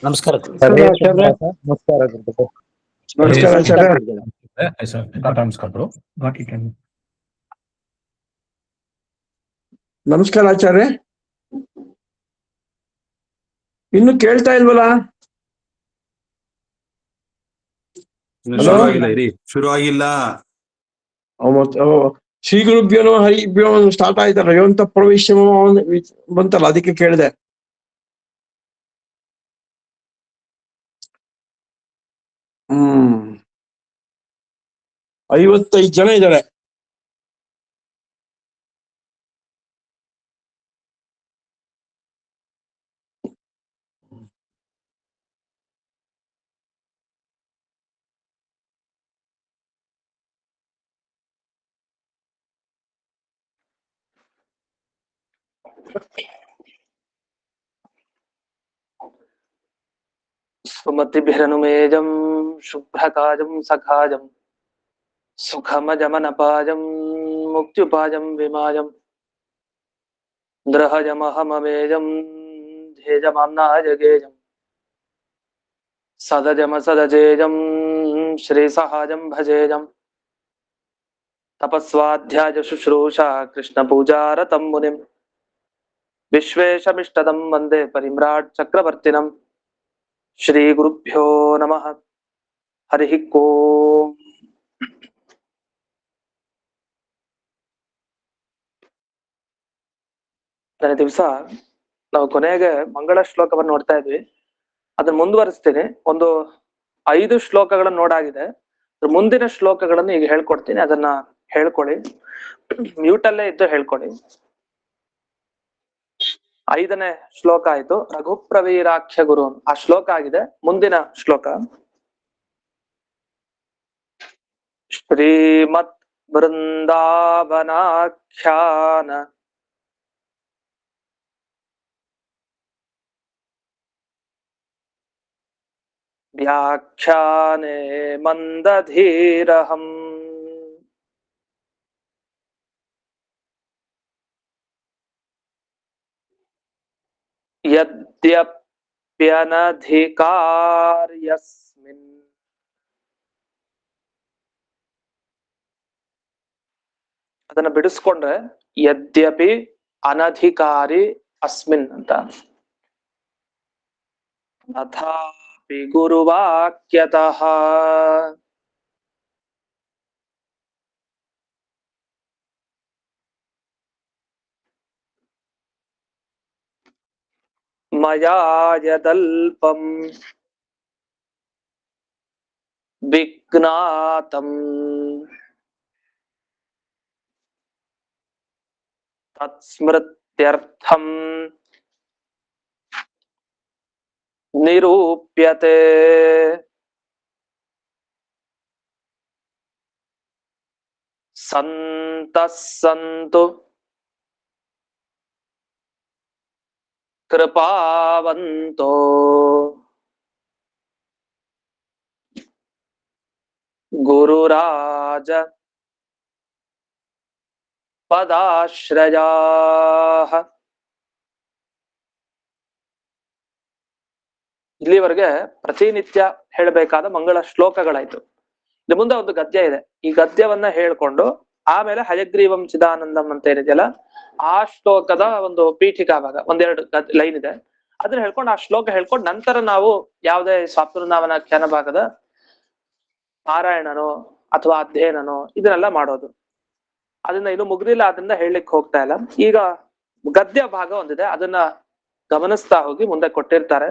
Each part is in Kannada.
ನಮಸ್ಕಾರ ನಮಸ್ಕಾರ ಆಚಾರ್ಯ. ನಮಸ್ಕಾರ ಆಚಾರ್ಯ. ನಮಸ್ಕಾರ ಆಚಾರ್ಯ. ಇನ್ನು ಕೇಳ್ತಾ ಇಲ್ವಲ್ಲ? ಶುರು ಆಗಿಲ್ಲ. ಶ್ರೀ ಗುರುಭ್ಯೋ ಹರಿಭ್ಯೋ ಸ್ಟಾರ್ಟ್ ಆಯ್ತಲ್ಲ, ಯೋಂತ ಪ್ರವೇಶ ಬಂತಲ್ಲ, ಅದಕ್ಕೆ ಕೇಳಿದೆ. ಹ್ಮ್ 55 ಜನ ಇದ್ದಾರೆ. ಸುಮತಿಭಿರನುಮೇಜಂ ಶುಭ್ರಕಾಜಂ ಸಖಾಜಂ ಸುಖಮಜಮನಪಾಜಂ ಮುಕ್ತ್ಯುಪಾಜಂ ವಿಮಾಜಂ ದ್ರಹಜಮಹಮಮೇಜಂ ಧೇಜಮಾಮ್ನಾಜಗೇಜಂ ಸದಜಮಸದಜೇಜಂ ಶ್ರೀಸಹಾಜಂ ಭಜೇಜಂ ತಪಸ್ವಾಧ್ಯಾಯ ಶುಶ್ರೂಷಾ ಕೃಷ್ಣ ಪೂಜಾರತಂ ಮುನಿಂ ವಿಶ್ವೇಶಮಿಷ್ಟದಂ ವಂದೇ ಪರಿಮ್ರಾಟ್ ಚಕ್ರವರ್ತಿನಂ. ಶ್ರೀ ಗುರುಭ್ಯೋ ನಮಃ. ಹರಿ ಓಂ. ದಿವಸ ನಾವು ಕೊನೆಗೆ ಮಂಗಳ ಶ್ಲೋಕವನ್ನು ನೋಡ್ತಾ ಇದ್ವಿ. ಅದನ್ನ ಮುಂದುವರಿಸ್ತೀನಿ. ಒಂದು 5 ಶ್ಲೋಕಗಳನ್ನು ನೋಡಾಗಿದೆ. ಮುಂದಿನ ಶ್ಲೋಕಗಳನ್ನು ಈಗ ಹೇಳ್ಕೊಡ್ತೀನಿ, ಅದನ್ನ ಹೇಳ್ಕೊಳ್ಳಿ. ಮ್ಯೂಟಲ್ಲೇ ಇದ್ದು ಹೇಳ್ಕೊಳ್ಳಿ. 5ನೇ ಶ್ಲೋಕ ಆಯ್ತು, ರಘುಪ್ರವೀರಾಖ್ಯ ಗುರು. ಆ ಶ್ಲೋಕ ಆಗಿದೆ. ಮುಂದಿನ ಶ್ಲೋಕ ಶ್ರೀಮತ್ ಬೃಂದಾವನಾಖ್ಯಾನ ವ್ಯಾಖ್ಯಾನೆ ಮಂದಧೀರಹಂ ಯದ್ಯಪ್ಯನಧಿಕಾರ್ಯಸ್ಮಿನ್ ಅದನ್ನ ಬಿಡಿಸ್ಕೊಂಡ್ರೆ ಯದ್ಯಪಿ ಅನಧಿಕಾರಿ ಅಸ್ಮಿನ್ ಅಂತ. ಅಥಾಪಿ ಗುರುವಾಕ್ಯತಃ ಮಯಾ ಯದಲ್ಪಂ ವಿಜ್ಞಾತಂ ತತ್ಸ್ಮೃತ್ಯರ್ಥಂ ನಿರೂಪ್ಯತೆ. ಸಂತಃ ಸಂತು ಕೃಪಾವಂತೋ ಗುರುರಾಜ ಪದಾಶ್ರಯಾಃ. ಇಲ್ಲಿವರೆಗೆ ಪ್ರತಿನಿತ್ಯ ಹೇಳಬೇಕಾದ ಮಂಗಳ ಶ್ಲೋಕಗಳಾಯ್ತು. ಇನ್ನು ಮುಂದೆ ಒಂದು ಗದ್ಯ ಇದೆ. ಈ ಗದ್ಯವನ್ನ ಹೇಳ್ಕೊಂಡು ಆಮೇಲೆ ಹಯಗ್ರೀವಂ ಚಿದಾನಂದಂ ಅಂತ ಏನಿದೆಯಲ್ಲ, ಆ ಶ್ಲೋಕದ ಒಂದು ಪೀಠಿಕಾ ಭಾಗ, 1-2 ಲೈನ್ ಇದೆ. ಅದನ್ನ ಹೇಳ್ಕೊಂಡು ಆ ಶ್ಲೋಕ ಹೇಳ್ಕೊಂಡು ನಂತರ ನಾವು ಯಾವುದೇ ಸ್ವಾತೃನಾಮನಾಖ್ಯಾನ ಭಾಗದ ಪಾರಾಯಣನೋ ಅಥವಾ ಅಧ್ಯಯನನೋ ಇದನ್ನೆಲ್ಲ ಮಾಡೋದು. ಅದನ್ನ ಇನ್ನು ಮುಗ್ದಿಲ್ಲ, ಅದನ್ನ ಹೇಳಲಿಕ್ಕೆ ಹೋಗ್ತಾ ಇಲ್ಲ. ಈಗ ಗದ್ಯ ಭಾಗ ಒಂದಿದೆ, ಅದನ್ನ ಗಮನಿಸ್ತಾ ಹೋಗಿ. ಮುಂದೆ ಕೊಟ್ಟಿರ್ತಾರೆ.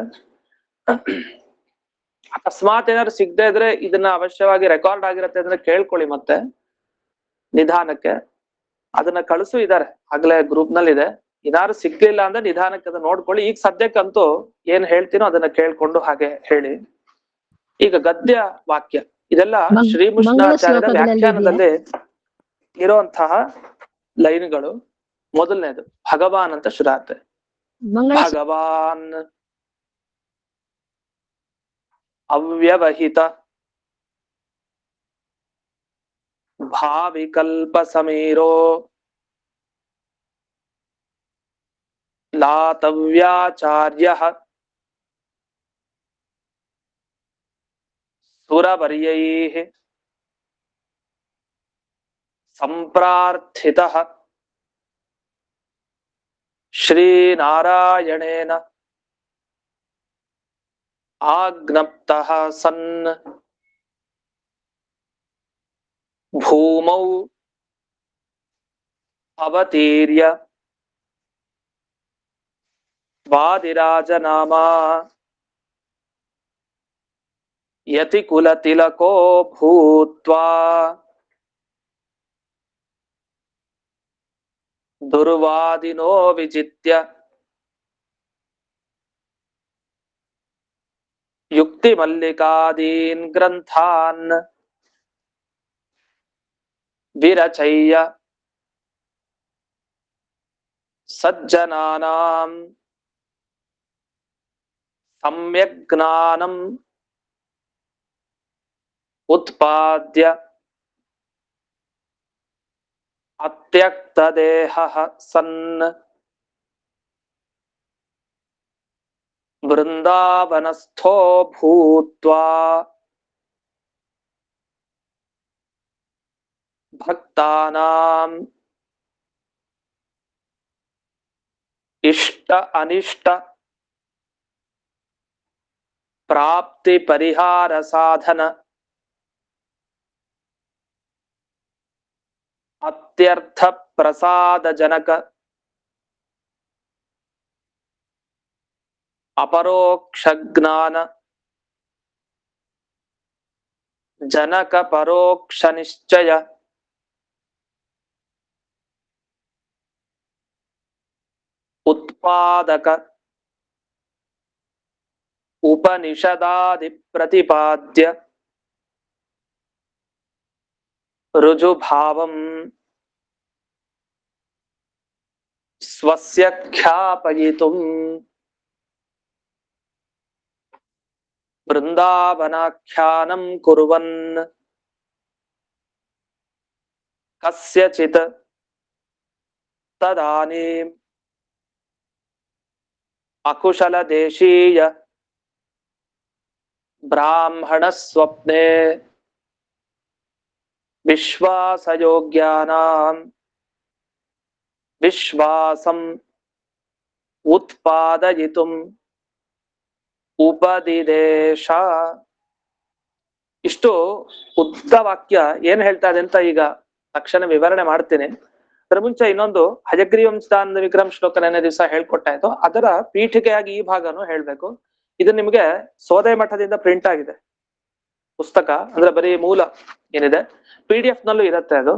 ಅಕಸ್ಮಾತ್ ಏನಾದ್ರು ಸಿಗದೆ ಇದ್ರೆ ಇದನ್ನ ಅವಶ್ಯವಾಗಿ ರೆಕಾರ್ಡ್ ಆಗಿರತ್ತೆ ಅಂದ್ರೆ ಕೇಳ್ಕೊಳ್ಳಿ ಮತ್ತೆ ನಿಧಾನಕ್ಕೆ. ಅದನ್ನ ಕಳಿಸು ಇದಾರೆ, ಆಗ್ಲೇ ಗ್ರೂಪ್ ನಲ್ಲಿ ಇದೆ. ಏನಾದ್ರು ಸಿಗ್ಲಿಲ್ಲ ಅಂದ್ರೆ ನಿಧಾನಕ್ಕೆ ಅದನ್ನ ನೋಡ್ಕೊಳ್ಳಿ. ಈಗ ಸದ್ಯಕ್ಕಂತೂ ಏನ್ ಹೇಳ್ತೀನೋ ಅದನ್ನ ಕೇಳ್ಕೊಂಡು ಹಾಗೆ ಹೇಳಿ. ಈಗ ಗದ್ಯ ವಾಕ್ಯ ಇದೆಲ್ಲ ಶ್ರೀಮುಷ್ಣಾಚಾರ್ಯರ ವ್ಯಾಖ್ಯಾನದಲ್ಲಿ ಇರುವಂತಹ ಲೈನ್ಗಳು. ಮೊದಲನೇದು ಭಗವಾನ್ ಅಂತ ಶುರುವಾಗುತ್ತೆ. ಭಗವಾನ್ ಅವ್ಯವಹಿತ ಭಾವಿಕಲ್ಪ ಸಮೀರೋ ಲಾತವ್ಯಾಚಾರ್ಯ ಸುರವರ್ಯೈಃ ಸಂಪ್ರಾರ್ಥಿತಃ ಶ್ರೀನಾರಾಯಣೇನ ಆಜ್ಞಪ್ತಃ ಸನ್ ಭೂಮೌ ಅವತೀರ್ಯ ವಾದಿರಾಜನಾಮ ಯತಿಕುಲತಿಲಕೋ ಭೂತ್ವಾ ದುರ್ವಾದಿನೋ ವಿಜಿತ್ಯ ಯುಕ್ತಿಮಲ್ಲಿಕಾದೀನ್ ಗ್ರಂಥಾನ್ ವಿರಚಯ್ಯ ಸಜ್ಜನಾನಾಂ ಸಮ್ಯಕ್ ಜ್ಞಾನಂ ಉತ್ಪಾದ್ಯ ಅತ್ಯಕ್ತದೇಹಃ ಸನ್ ವೃಂದಾವನಸ್ಥೋ ಭೂತ್ವಾ ಭಕ್ತಾನಾಂ ಇಷ್ಟ ಅನಿಷ್ಟ ಪ್ರಾಪ್ತಿ ಪರಿಹಾರ ಸಾಧನ ಅತ್ಯರ್ಥ ಪ್ರಸಾದ ಜನಕ ಅಪರೋಕ್ಷ ಜ್ಞಾನ ಜನಕ ಪರೋಕ್ಷ ನಿಶ್ಚಯ ಉತ್ಪಾದಕ ಉಪನಿಷದಾದಿ ಪ್ರತಿಪಾದ್ಯ ರುಜುಭಾವಂ ಸ್ವಸ್ಯ ಖ್ಯಾಪಯಿತುಂ ವೃಂದಾವನಾಖ್ಯಾನಂ ಕುರ್ವನ್ ಕಸ್ಯಚಿತ್ ತದಾನೀಂ ಅಕುಶಲ ದೇಶೀಯ ಬ್ರಾಹ್ಮಣ ಸ್ವಪ್ನೆ ವಿಶ್ವಾಸಯೋಗ್ಯಾನಾಂ ವಿಶ್ವಾಸಂ ಉತ್ಪಾದಯಿತುಂ ಉಪದಿದೇಶ. ಇಷ್ಟು ಉದ್ದ ವಾಕ್ಯ ಏನ್ ಹೇಳ್ತಾ ಇದೆ ಅಂತ ಈಗ ತಕ್ಷಣ ವಿವರಣೆ ಮಾಡ್ತೇನೆ. ಅದರ ಮುಂಚೆ ಇನ್ನೊಂದು ಹಯಗ್ರೀವಂ ಚಿದಾನಂದ ವಿಗ್ರಹಂ ಶ್ಲೋಕ ನೆನ್ನೆ ದಿವಸ ಹೇಳ್ಕೊಟ್ಟಾಯ್ತು, ಅದರ ಪೀಠಿಕೆಯಾಗಿ ಈ ಭಾಗನು ಹೇಳ್ಬೇಕು. ಇದು ನಿಮ್ಗೆ ಸೋದೆ ಮಠದಿಂದ ಪ್ರಿಂಟ್ ಆಗಿದೆ ಪುಸ್ತಕ, ಅಂದ್ರೆ ಬರೀ ಮೂಲ ಏನಿದೆ PDF ನಲ್ಲೂ ಇರುತ್ತೆ ಅದು.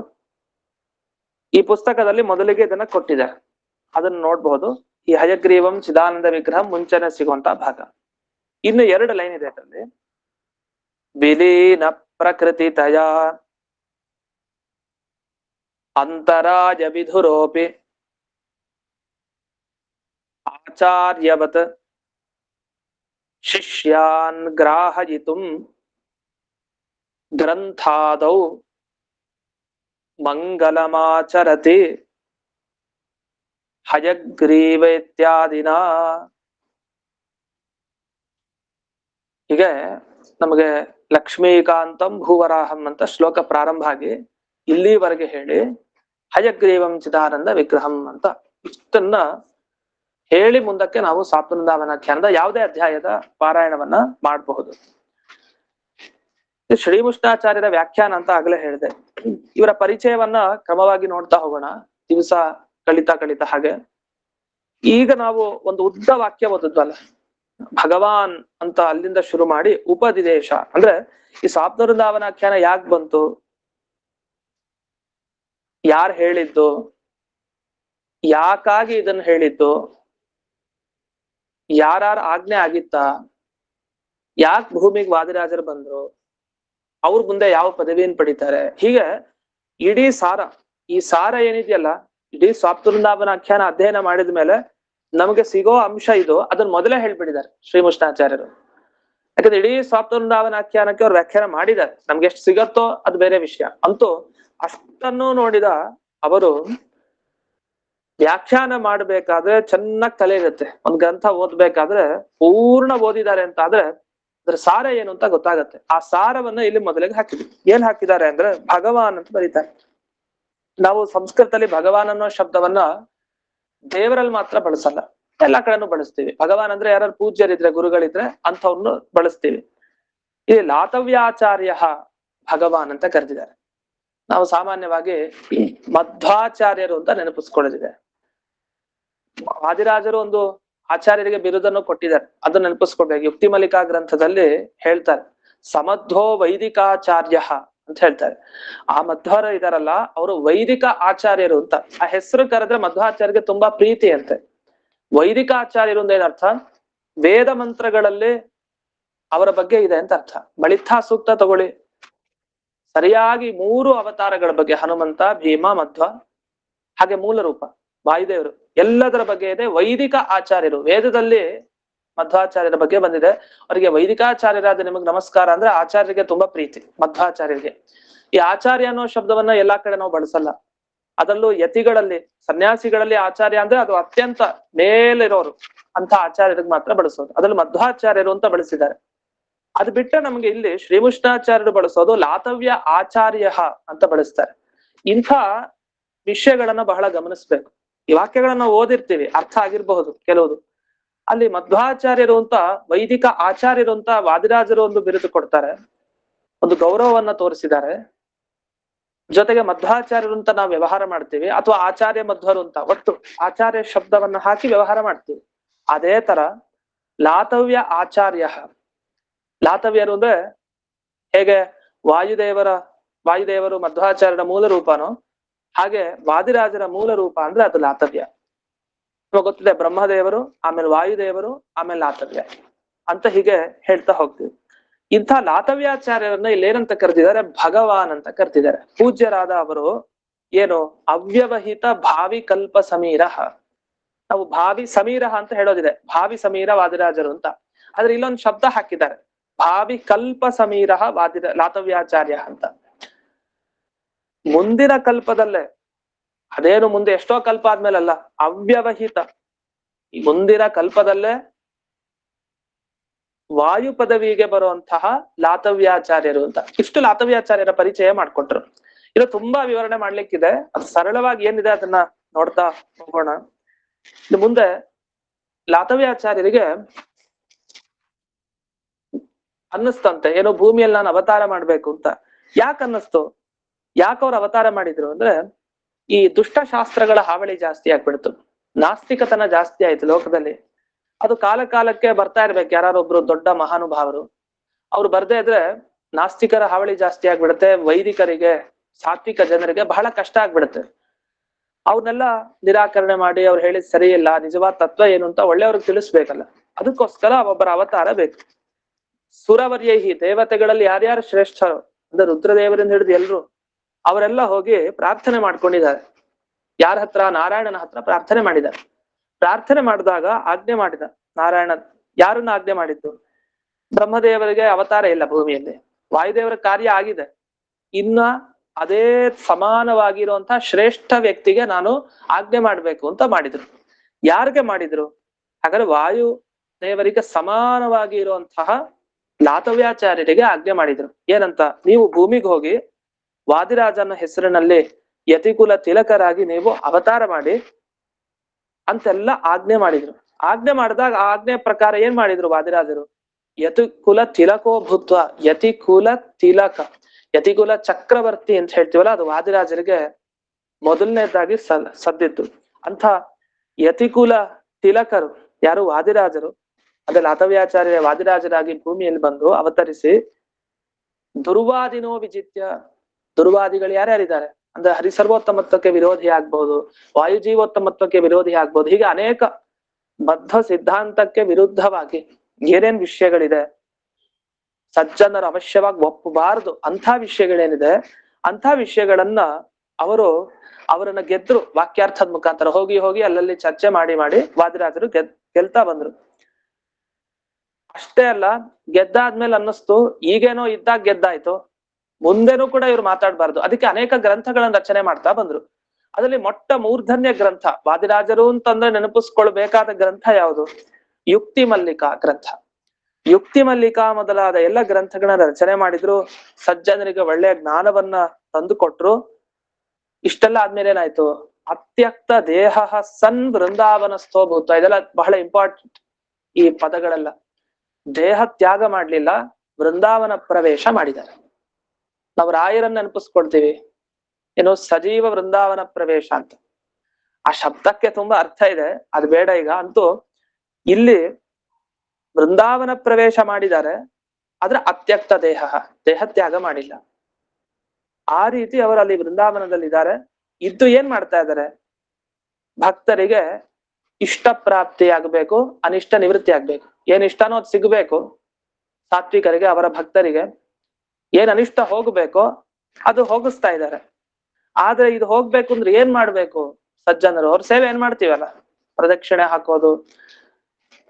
ಈ ಪುಸ್ತಕದಲ್ಲಿ ಮೊದಲಿಗೆ ಇದನ್ನ ಕೊಟ್ಟಿದ್ದಾರೆ, ಅದನ್ನ ನೋಡ್ಬಹುದು. ಈ ಹಯಗ್ರೀವಂ ಚಿದಾನಂದ ವಿಗ್ರಹಂ ಮುಂಚೆನೆ ಸಿಗುವಂತ ಭಾಗ. ಇನ್ನು 2 ಲೈನ್ ಇದೆ ಅದರಲ್ಲಿ. ವಿಲೀನ ಪ್ರಕೃತಿತಯ ಅಂತರಾಯ ವಿಧುರೋಪಿ ಆಚಾರ್ಯವತ್ ಶಿಷ್ಯಾನ್ ಗ್ರಾಹಯಿತುಂ ಗ್ರಂಥಾದೌ ಮಂಗಲಮಾಚರತಿ ಹಯಗ್ರೀವ ಇತ್ಯಾದಿನ. ಹೀಗೆ ನಮಗೆ ಲಕ್ಷ್ಮೀಕಾಂತಂ ಭೂವರಾಹಂ ಅಂತ ಶ್ಲೋಕ ಪ್ರಾರಂಭ ಆಗಿ ಇಲ್ಲಿವರೆಗೆ ಹೇಳಿ ಹಯಗ್ರೀವಂ ಚಿದಾನಂದ ವಿಗ್ರಹಂ ಅಂತ ಇಷ್ಟನ್ನ ಹೇಳಿ ಮುಂದಕ್ಕೆ ನಾವು ಸಾತ್ವೃಂದಾವನಾಖ್ಯಾನದ ಯಾವುದೇ ಅಧ್ಯಾಯದ ಪಾರಾಯಣವನ್ನ ಮಾಡಬಹುದು. ಶ್ರೀಮುಷ್ಣಾಚಾರ್ಯರ ವ್ಯಾಖ್ಯಾನ ಅಂತ ಆಗ್ಲೇ ಹೇಳಿದೆ. ಇವರ ಪರಿಚಯವನ್ನ ಕ್ರಮವಾಗಿ ನೋಡ್ತಾ ಹೋಗೋಣ, ದಿವಸ ಕಳಿತಾ ಹಾಗೆ. ಈಗ ನಾವು ಒಂದು ಉದ್ದ ವಾಕ್ಯ ಓದಿದ್ವಲ್ಲ, ಭಗವಾನ್ ಅಂತ ಅಲ್ಲಿಂದ ಶುರು ಮಾಡಿ ಉಪದಿದೇಶ ಅಂದ್ರೆ ಈ ಸಾತ್ವೃಂದಾವನಾಖ್ಯಾನ ಯಾಕೆ ಬಂತು, ಯಾರು ಹೇಳಿದ್ದು, ಯಾಕಾಗಿ ಇದನ್ನ ಹೇಳಿದ್ದು, ಯಾರ ಆಜ್ಞೆ ಆಗಿತ್ತಾ, ಯಾಕೆ ಭೂಮಿಗೆ ವಾದಿರಾಜರು ಬಂದ್ರು, ಅವ್ರ ಮುಂದೆ ಯಾವ ಪದವಿಯನ್ನು ಪಡಿತಾರೆ, ಹೀಗೆ ಇಡೀ ಸಾರ. ಈ ಸಾರ ಏನಿದೆಯಲ್ಲ, ಇಡೀ ಸಾತ್ವೃಂದಾವನಾಖ್ಯಾನ ಅಧ್ಯಯನ ಮಾಡಿದ ಮೇಲೆ ನಮಗೆ ಸಿಗೋ ಅಂಶ ಇದು. ಅದನ್ನ ಮೊದಲೇ ಹೇಳ್ಬಿಟ್ಟಿದ್ದಾರೆ ಶ್ರೀಮುಷ್ಣಾಚಾರ್ಯರು. ಯಾಕಂದ್ರೆ ಇಡೀ ಸಾತ್ವೃಂದಾವನಾಖ್ಯಾನಕ್ಕೆ ಅವ್ರು ವ್ಯಾಖ್ಯಾನ ಮಾಡಿದ್ದಾರೆ. ನಮ್ಗೆ ಎಷ್ಟು ಸಿಗತ್ತೋ ಅದು ಬೇರೆ ವಿಷಯ. ಅಂತೂ ಅಷ್ಟನ್ನು ನೋಡಿದ ಅವರು ವ್ಯಾಖ್ಯಾನ ಮಾಡ್ಬೇಕಾದ್ರೆ ಚೆನ್ನಾಗಿ ತಲೆ ಇರುತ್ತೆ. ಒಂದ್ ಗ್ರಂಥ ಓದ್ಬೇಕಾದ್ರೆ ಪೂರ್ಣ ಓದಿದ್ದಾರೆ ಅಂತ ಆದ್ರೆ ಅದ್ರ ಸಾರ ಏನು ಅಂತ ಗೊತ್ತಾಗತ್ತೆ. ಆ ಸಾರವನ್ನ ಇಲ್ಲಿ ಮೊದಲಿಗೆ ಹಾಕಿದ್ವಿ. ಏನ್ ಹಾಕಿದ್ದಾರೆ ಅಂದ್ರೆ ಭಗವಾನ್ ಅಂತ ಬರೀತಾರೆ. ನಾವು ಸಂಸ್ಕೃತದಲ್ಲಿ ಭಗವಾನ್ ಅನ್ನೋ ಶಬ್ದವನ್ನ ದೇವರಲ್ಲಿ ಮಾತ್ರ ಬಳಸಲ್ಲ, ಎಲ್ಲಾ ಕಡೆನೂ ಬಳಸ್ತೀವಿ. ಭಗವಾನ್ ಅಂದ್ರೆ ಯಾರು ಪೂಜ್ಯರಿದ್ರೆ, ಗುರುಗಳಿದ್ರೆ ಅಂಥವ್ರನ್ನು ಬಳಸ್ತೀವಿ. ಇಲ್ಲಿ ಲಾತವ್ಯಾಚಾರ್ಯ ಭಗವಾನ್ ಅಂತ ಕರೆದಿದ್ದಾರೆ. ನಾವು ಸಾಮಾನ್ಯವಾಗಿ ಮಧ್ವಾಚಾರ್ಯರು ಅಂತ ನೆನಪಿಸ್ಕೊಳ್ಳೋದಿದೆ. ವಾದಿರಾಜರು ಒಂದು ಆಚಾರ್ಯರಿಗೆ ಬಿರುದನ್ನು ಕೊಟ್ಟಿದ್ದಾರೆ, ಅದನ್ನ ನೆನಪಿಸ್ಕೊಳ್ಬೇಕು. ಯುಕ್ತಿ ಮಲ್ಲಿಕಾ ಗ್ರಂಥದಲ್ಲಿ ಹೇಳ್ತಾರೆ ಸಮಧ್ವೋ ವೈದಿಕಾಚಾರ್ಯ ಅಂತ ಹೇಳ್ತಾರೆ. ಆ ಮಧ್ವರ ಇದಾರಲ್ಲ ಅವರು ವೈದಿಕ ಆಚಾರ್ಯರು ಅಂತ. ಆ ಹೆಸರು ಕರೆದ್ರೆ ಮಧ್ವಾಚಾರ್ಯರಿಗೆ ತುಂಬಾ ಪ್ರೀತಿ ಅಂತೆ. ವೈದಿಕ ಆಚಾರ್ಯರು ಅಂತ ಏನರ್ಥ? ವೇದ ಮಂತ್ರಗಳಲ್ಲಿ ಅವರ ಬಗ್ಗೆ ಇದೆ ಅಂತ ಅರ್ಥ. ಬಳಿಥಾ ಸೂಕ್ತ ತಗೊಳ್ಳಿ, ಸರಿಯಾಗಿ 3 ಅವತಾರಗಳ ಬಗ್ಗೆ, ಹನುಮಂತ, ಭೀಮ, ಮಧ್ವ, ಹಾಗೆ ಮೂಲ ರೂಪ ವಾಯುದೇವರು, ಎಲ್ಲದರ ಬಗ್ಗೆ ಇದೆ. ವೈದಿಕ ಆಚಾರ್ಯರು, ವೇದದಲ್ಲಿ ಮಧ್ವಾಚಾರ್ಯರ ಬಗ್ಗೆ ಬಂದಿದೆ. ಅವರಿಗೆ ವೈದಿಕಾಚಾರ್ಯರಾದ ನಿಮಗೆ ನಮಸ್ಕಾರ ಅಂದ್ರೆ ಆಚಾರ್ಯರಿಗೆ ತುಂಬಾ ಪ್ರೀತಿ ಮಧ್ವಾಚಾರ್ಯರಿಗೆ. ಈ ಆಚಾರ್ಯ ಅನ್ನೋ ಶಬ್ದವನ್ನ ಎಲ್ಲಾ ಕಡೆ ನಾವು ಬಳಸಲ್ಲ. ಅದರಲ್ಲೂ ಯತಿಗಳಲ್ಲಿ, ಸನ್ಯಾಸಿಗಳಲ್ಲಿ ಆಚಾರ್ಯ ಅಂದ್ರೆ ಅದು ಅತ್ಯಂತ ಮೇಲಿರೋರು ಅಂತ ಆಚಾರ್ಯರಿಗೆ ಮಾತ್ರ ಬಳಸೋದು. ಅದ್ರಲ್ಲಿ ಮಧ್ವಾಚಾರ್ಯರು ಅಂತ ಬಳಸಿದ್ದಾರೆ. ಅದು ಬಿಟ್ಟರೆ ನಮ್ಗೆ ಇಲ್ಲಿ ಶ್ರೀಮುಷ್ಣಾಚಾರ್ಯರು ಬಳಸೋದು ಲಾತವ್ಯ ಆಚಾರ್ಯ ಅಂತ ಬಳಸ್ತಾರೆ. ಇಂಥ ವಿಷಯಗಳನ್ನ ಬಹಳ ಗಮನಿಸ್ಬೇಕು. ಈ ವಾಕ್ಯಗಳನ್ನ ಓದಿರ್ತೀವಿ, ಅರ್ಥ ಆಗಿರಬಹುದು ಕೆಲವುದು. ಅಲ್ಲಿ ಮಧ್ವಾಚಾರ್ಯರು ಅಂತ, ವೈದಿಕ ಆಚಾರ್ಯರು ಅಂತ ವಾದಿರಾಜರು ಒಂದು ಬಿರುದು ಕೊಡ್ತಾರೆ, ಒಂದು ಗೌರವವನ್ನ ತೋರಿಸಿದ್ದಾರೆ. ಜೊತೆಗೆ ಮಧ್ವಾಚಾರ್ಯರು ಅಂತ ನಾವು ವ್ಯವಹಾರ ಮಾಡ್ತೀವಿ, ಅಥವಾ ಆಚಾರ್ಯ ಮಧ್ವರು ಅಂತ ಒಟ್ಟು ಆಚಾರ್ಯ ಶಬ್ದವನ್ನ ಹಾಕಿ ವ್ಯವಹಾರ ಮಾಡ್ತೀವಿ. ಅದೇ ತರ ಲಾತವ್ಯ ಆಚಾರ್ಯ, ಲಾತವ್ಯರು ಅಂದ್ರೆ ಹೇಗೆ ವಾಯುದೇವರು ಮಧ್ವಾಚಾರ್ಯರ ಮೂಲ ರೂಪನೋ ಹಾಗೆ ವಾದಿರಾಜರ ಮೂಲ ರೂಪ ಅಂದ್ರೆ ಅದು ಲಾತವ್ಯ. ನಿಮಗೆ ಗೊತ್ತಿದೆ, ಬ್ರಹ್ಮದೇವರು, ಆಮೇಲೆ ವಾಯುದೇವರು, ಆಮೇಲೆ ಲಾತವ್ಯ ಅಂತ ಹೀಗೆ ಹೇಳ್ತಾ ಹೋಗ್ತೀವಿ. ಇಂಥ ಲಾತವ್ಯಾಚಾರ್ಯರನ್ನ ಇಲ್ಲೇನಂತ ಕರೆದಿದ್ದಾರೆ? ಭಗವಾನ್ ಅಂತ ಕರೆದಿದ್ದಾರೆ. ಪೂಜ್ಯರಾದ ಅವರು ಏನು ಅವ್ಯವಹಿತ ಭಾವಿ ಕಲ್ಪ ಸಮೀರ. ನಾವು ಭಾವಿ ಸಮೀರ ಅಂತ ಹೇಳೋದಿದೆ, ಭಾವಿ ಸಮೀರ ವಾದಿರಾಜರು ಅಂತ. ಆದ್ರೆ ಇಲ್ಲೊಂದು ಶಬ್ದ ಹಾಕಿದ್ದಾರೆ, ಭಾವಿ ಕಲ್ಪ ಸಮೀರ ಲಾತವ್ಯಾಚಾರ್ಯ ಅಂತ. ಮುಂದಿನ ಕಲ್ಪದಲ್ಲೇ, ಅದೇನು ಮುಂದೆ ಎಷ್ಟೋ ಕಲ್ಪ ಆದ್ಮೇಲಲ್ಲ, ಅವ್ಯವಹಿತ ಈ ಮುಂದಿನ ಕಲ್ಪದಲ್ಲೇ ವಾಯು ಪದವಿಗೆ ಬರುವಂತಹ ಲಾತವ್ಯಾಚಾರ್ಯರು ಅಂತ. ಇಷ್ಟು ಲಾತವ್ಯಾಚಾರ್ಯರ ಪರಿಚಯ ಮಾಡ್ಕೊಟ್ರು. ಇದು ತುಂಬಾ ವಿವರಣೆ ಮಾಡ್ಲಿಕ್ಕಿದೆ, ಅದು ಸರಳವಾಗಿ ಏನಿದೆ ಅದನ್ನ ನೋಡ್ತಾ ಹೋಗೋಣ. ಇದು ಮುಂದೆ ಲಾತವ್ಯಾಚಾರ್ಯರಿಗೆ ಅನ್ನಿಸ್ತಂತೆ ಏನೋ ಭೂಮಿಯಲ್ಲಿ ನಾನು ಅವತಾರ ಮಾಡ್ಬೇಕು ಅಂತ. ಯಾಕೆ ಅನ್ನಿಸ್ತು? ಯಾಕೆ ಅವ್ರು ಅವತಾರ ಮಾಡಿದ್ರು ಅಂದ್ರೆ, ಈ ದುಷ್ಟಶಾಸ್ತ್ರಗಳ ಹಾವಳಿ ಜಾಸ್ತಿ ಆಗ್ಬಿಡ್ತು, ನಾಸ್ತಿಕತನ ಜಾಸ್ತಿ ಆಯ್ತು ಲೋಕದಲ್ಲಿ. ಅದು ಕಾಲ ಕಾಲಕ್ಕೆ ಬರ್ತಾ ಇರ್ಬೇಕು. ಯಾರೊಬ್ರು ದೊಡ್ಡ ಮಹಾನುಭಾವರು ಅವ್ರು ಬರ್ದೇ ಇದ್ರೆ ನಾಸ್ತಿಕರ ಹಾವಳಿ ಜಾಸ್ತಿ ಆಗ್ಬಿಡುತ್ತೆ. ವೈದಿಕರಿಗೆ, ಸಾತ್ವಿಕ ಜನರಿಗೆ ಬಹಳ ಕಷ್ಟ ಆಗ್ಬಿಡುತ್ತೆ. ಅವ್ರನ್ನೆಲ್ಲ ನಿರಾಕರಣೆ ಮಾಡಿ ಅವ್ರು ಹೇಳಿದ್ ಸರಿ ಇಲ್ಲ, ನಿಜವಾದ ತತ್ವ ಏನು ಅಂತ ಒಳ್ಳೆಯವ್ರಿಗೆ ತಿಳಿಸ್ಬೇಕಲ್ಲ. ಅದಕ್ಕೋಸ್ಕರ ಒಬ್ಬರ ಅವತಾರ ಬೇಕು. ಸುರವರ್ಯಹಿ, ದೇವತೆಗಳಲ್ಲಿ ಯಾರ್ಯಾರು ಶ್ರೇಷ್ಠರು ಅಂದ್ರೆ ರುದ್ರದೇವರಿಂದ ಹಿಡಿದು ಎಲ್ರು, ಅವರೆಲ್ಲ ಹೋಗಿ ಪ್ರಾರ್ಥನೆ ಮಾಡ್ಕೊಂಡಿದ್ದಾರೆ. ಯಾರ ಹತ್ರ? ನಾರಾಯಣನ ಹತ್ರ ಪ್ರಾರ್ಥನೆ ಮಾಡಿದ್ದಾರೆ. ಪ್ರಾರ್ಥನೆ ಮಾಡಿದಾಗ ಆಜ್ಞೆ ಮಾಡಿದ ನಾರಾಯಣ. ಯಾರನ್ನ ಆಜ್ಞೆ ಮಾಡಿದ್ದು? ಬ್ರಹ್ಮದೇವರಿಗೆ ಅವತಾರ ಇಲ್ಲ ಭೂಮಿಯಲ್ಲಿ, ವಾಯುದೇವರ ಕಾರ್ಯ ಆಗಿದೆ, ಇನ್ನ ಅದೇ ಸಮಾನವಾಗಿರುವಂತಹ ಶ್ರೇಷ್ಠ ವ್ಯಕ್ತಿಗೆ ನಾನು ಆಜ್ಞೆ ಮಾಡ್ಬೇಕು ಅಂತ ಮಾಡಿದ್ರು. ಯಾರಿಗೆ ಮಾಡಿದ್ರು? ಹಾಗಾದ್ರೆ ವಾಯು ದೇವರಿಗೆ ಸಮಾನವಾಗಿ ಇರುವಂತಹ ಲಾತವ್ಯಾಚಾರ್ಯರಿಗೆ ಆಜ್ಞೆ ಮಾಡಿದ್ರು. ಏನಂತ? ನೀವು ಭೂಮಿಗೆ ಹೋಗಿ ವಾದಿರಾಜನ ಹೆಸರಿನಲ್ಲಿ ಯತಿಕುಲ ತಿಲಕರಾಗಿ ನೀವು ಅವತಾರ ಮಾಡಿ ಅಂತೆಲ್ಲ ಆಜ್ಞೆ ಮಾಡಿದ್ರು. ಆಜ್ಞೆ ಮಾಡಿದಾಗ ಆ ಆಜ್ಞೆ ಪ್ರಕಾರ ಏನ್ ಮಾಡಿದ್ರು ವಾದಿರಾಜರು? ಯತಿಕುಲ ತಿಲಕೋ ಭೂತ್ವ, ಯತಿಕುಲ ತಿಲಕ, ಯತಿಕುಲ ಚಕ್ರವರ್ತಿ ಅಂತ ಹೇಳ್ತೀವಲ್ಲ, ಅದು ವಾದಿರಾಜರಿಗೆ ಮೊದಲನೇದಾಗಿ ಸದ್ದಿತ್ತು. ಅಂತ ಯತಿಕುಲ ತಿಲಕರು ಯಾರು? ವಾದಿರಾಜರು. ಅದೇ ಲಾತವ್ಯಾಚಾರ್ಯ ವಾದಿರಾಜರಾಗಿ ಭೂಮಿಯಲ್ಲಿ ಬಂದು ಅವತರಿಸಿ ದುರ್ವಾದಿನೋ ವಿಜಿತ್ಯ, ದುರ್ವಾದಿಗಳು ಯಾರ್ಯಾರಿದ್ದಾರೆ ಅಂದ್ರೆ ಹರಿಸರ್ವೋತ್ತಮತ್ವಕ್ಕೆ ವಿರೋಧಿ ಆಗ್ಬಹುದು, ವಾಯುಜೀವೋತ್ತಮತ್ವಕ್ಕೆ ವಿರೋಧಿ ಆಗ್ಬಹುದು, ಹೀಗೆ ಅನೇಕ ಬದ್ಧ ಸಿದ್ಧಾಂತಕ್ಕೆ ವಿರುದ್ಧವಾಗಿ ಏನೇನ್ ವಿಷಯಗಳಿದೆ, ಸಜ್ಜನರು ಅವಶ್ಯವಾಗಿ ಒಪ್ಪಬಾರದು ಅಂಥ ವಿಷಯಗಳೇನಿದೆ, ಅಂಥ ವಿಷಯಗಳನ್ನ ಅವರನ್ನ ಗೆದ್ರು. ವಾಕ್ಯಾರ್ಥದ ಮುಖಾಂತರ ಹೋಗಿ ಹೋಗಿ ಅಲ್ಲಲ್ಲಿ ಚರ್ಚೆ ಮಾಡಿ ವಾದಿರಾಜರು ಗೆಲ್ತಾ ಬಂದ್ರು. ಅಷ್ಟೇ ಅಲ್ಲ, ಗೆದ್ದಾದ್ಮೇಲೆ ಅನ್ನಿಸ್ತು ಈಗೇನೋ ಇದ್ದಾಗ ಗೆದ್ದಾಯ್ತು, ಮುಂದೆನೂ ಕೂಡ ಇವ್ರು ಮಾತಾಡ್ಬಾರ್ದು. ಅದಕ್ಕೆ ಅನೇಕ ಗ್ರಂಥಗಳನ್ನ ರಚನೆ ಮಾಡ್ತಾ ಬಂದ್ರು. ಅದರಲ್ಲಿ ಮೊಟ್ಟ ಮೂರ್ಧನ್ಯ ಗ್ರಂಥ ವಾದಿರಾಜರು ಅಂತಂದ್ರೆ ನೆನಪಿಸ್ಕೊಳ್ಬೇಕಾದ ಗ್ರಂಥ ಯಾವುದು? ಯುಕ್ತಿ ಮಲ್ಲಿಕಾ ಗ್ರಂಥ. ಯುಕ್ತಿ ಮಲ್ಲಿಕಾ ಮೊದಲಾದ ಎಲ್ಲ ಗ್ರಂಥಗಳನ್ನ ರಚನೆ ಮಾಡಿದ್ರು, ಸಜ್ಜನರಿಗೆ ಒಳ್ಳೆಯ ಜ್ಞಾನವನ್ನ ತಂದುಕೊಟ್ರು. ಇಷ್ಟೆಲ್ಲ ಆದ್ಮೇಲೆ ಏನಾಯ್ತು? ಅತ್ಯಕ್ತ ದೇಹ ಸನ್ ವೃಂದಾವನ ಸ್ತೋಭೂತ. ಇದೆಲ್ಲ ಬಹಳ ಇಂಪಾರ್ಟೆಂಟ್ ಈ ಪದಗಳೆಲ್ಲ. ದೇಹ ತ್ಯಾಗ ಮಾಡ್ಲಿಲ್ಲ, ವೃಂದಾವನ ಪ್ರವೇಶ ಮಾಡಿದ್ದಾರೆ. ನಾವು ರಾಯರನ್ನ ನೆನಪಿಸ್ಕೊಳ್ತೀವಿ, ಏನು ಸಜೀವ ವೃಂದಾವನ ಪ್ರವೇಶ ಅಂತ. ಆ ಶಬ್ದಕ್ಕೆ ತುಂಬಾ ಅರ್ಥ ಇದೆ, ಅದು ಬೇಡ ಈಗ. ಅಂತೂ ಇಲ್ಲಿ ವೃಂದಾವನ ಪ್ರವೇಶ ಮಾಡಿದ್ದಾರೆ, ಆದ್ರೆ ಅತ್ಯಕ್ತ ದೇಹ ತ್ಯಾಗ ಮಾಡಿಲ್ಲ. ಆ ರೀತಿ ಅವರು ಅಲ್ಲಿ ವೃಂದಾವನದಲ್ಲಿದ್ದಾರೆ. ಇದ್ದು ಏನ್ ಮಾಡ್ತಾ ಇದ್ದಾರೆ? ಭಕ್ತರಿಗೆ ಇಷ್ಟ ಪ್ರಾಪ್ತಿ ಆಗ್ಬೇಕು, ಅನಿಷ್ಟ ನಿವೃತ್ತಿ ಆಗ್ಬೇಕು. ಏನ್ ಇಷ್ಟನೋ ಅದು ಸಿಗ್ಬೇಕು ಸಾತ್ವಿಕರಿಗೆ, ಅವರ ಭಕ್ತರಿಗೆ. ಏನ್ ಅನಿಷ್ಟ ಹೋಗ್ಬೇಕೋ ಅದು ಹೋಗಿಸ್ತಾ ಇದ್ದಾರೆ. ಆದ್ರೆ ಇದು ಹೋಗ್ಬೇಕು ಅಂದ್ರೆ ಏನ್ ಮಾಡ್ಬೇಕು? ಸಜ್ಜನರು ಅವ್ರ ಸೇವೆ ಏನ್ ಮಾಡ್ತೀವಲ್ಲ, ಪ್ರದಕ್ಷಿಣೆ ಹಾಕೋದು,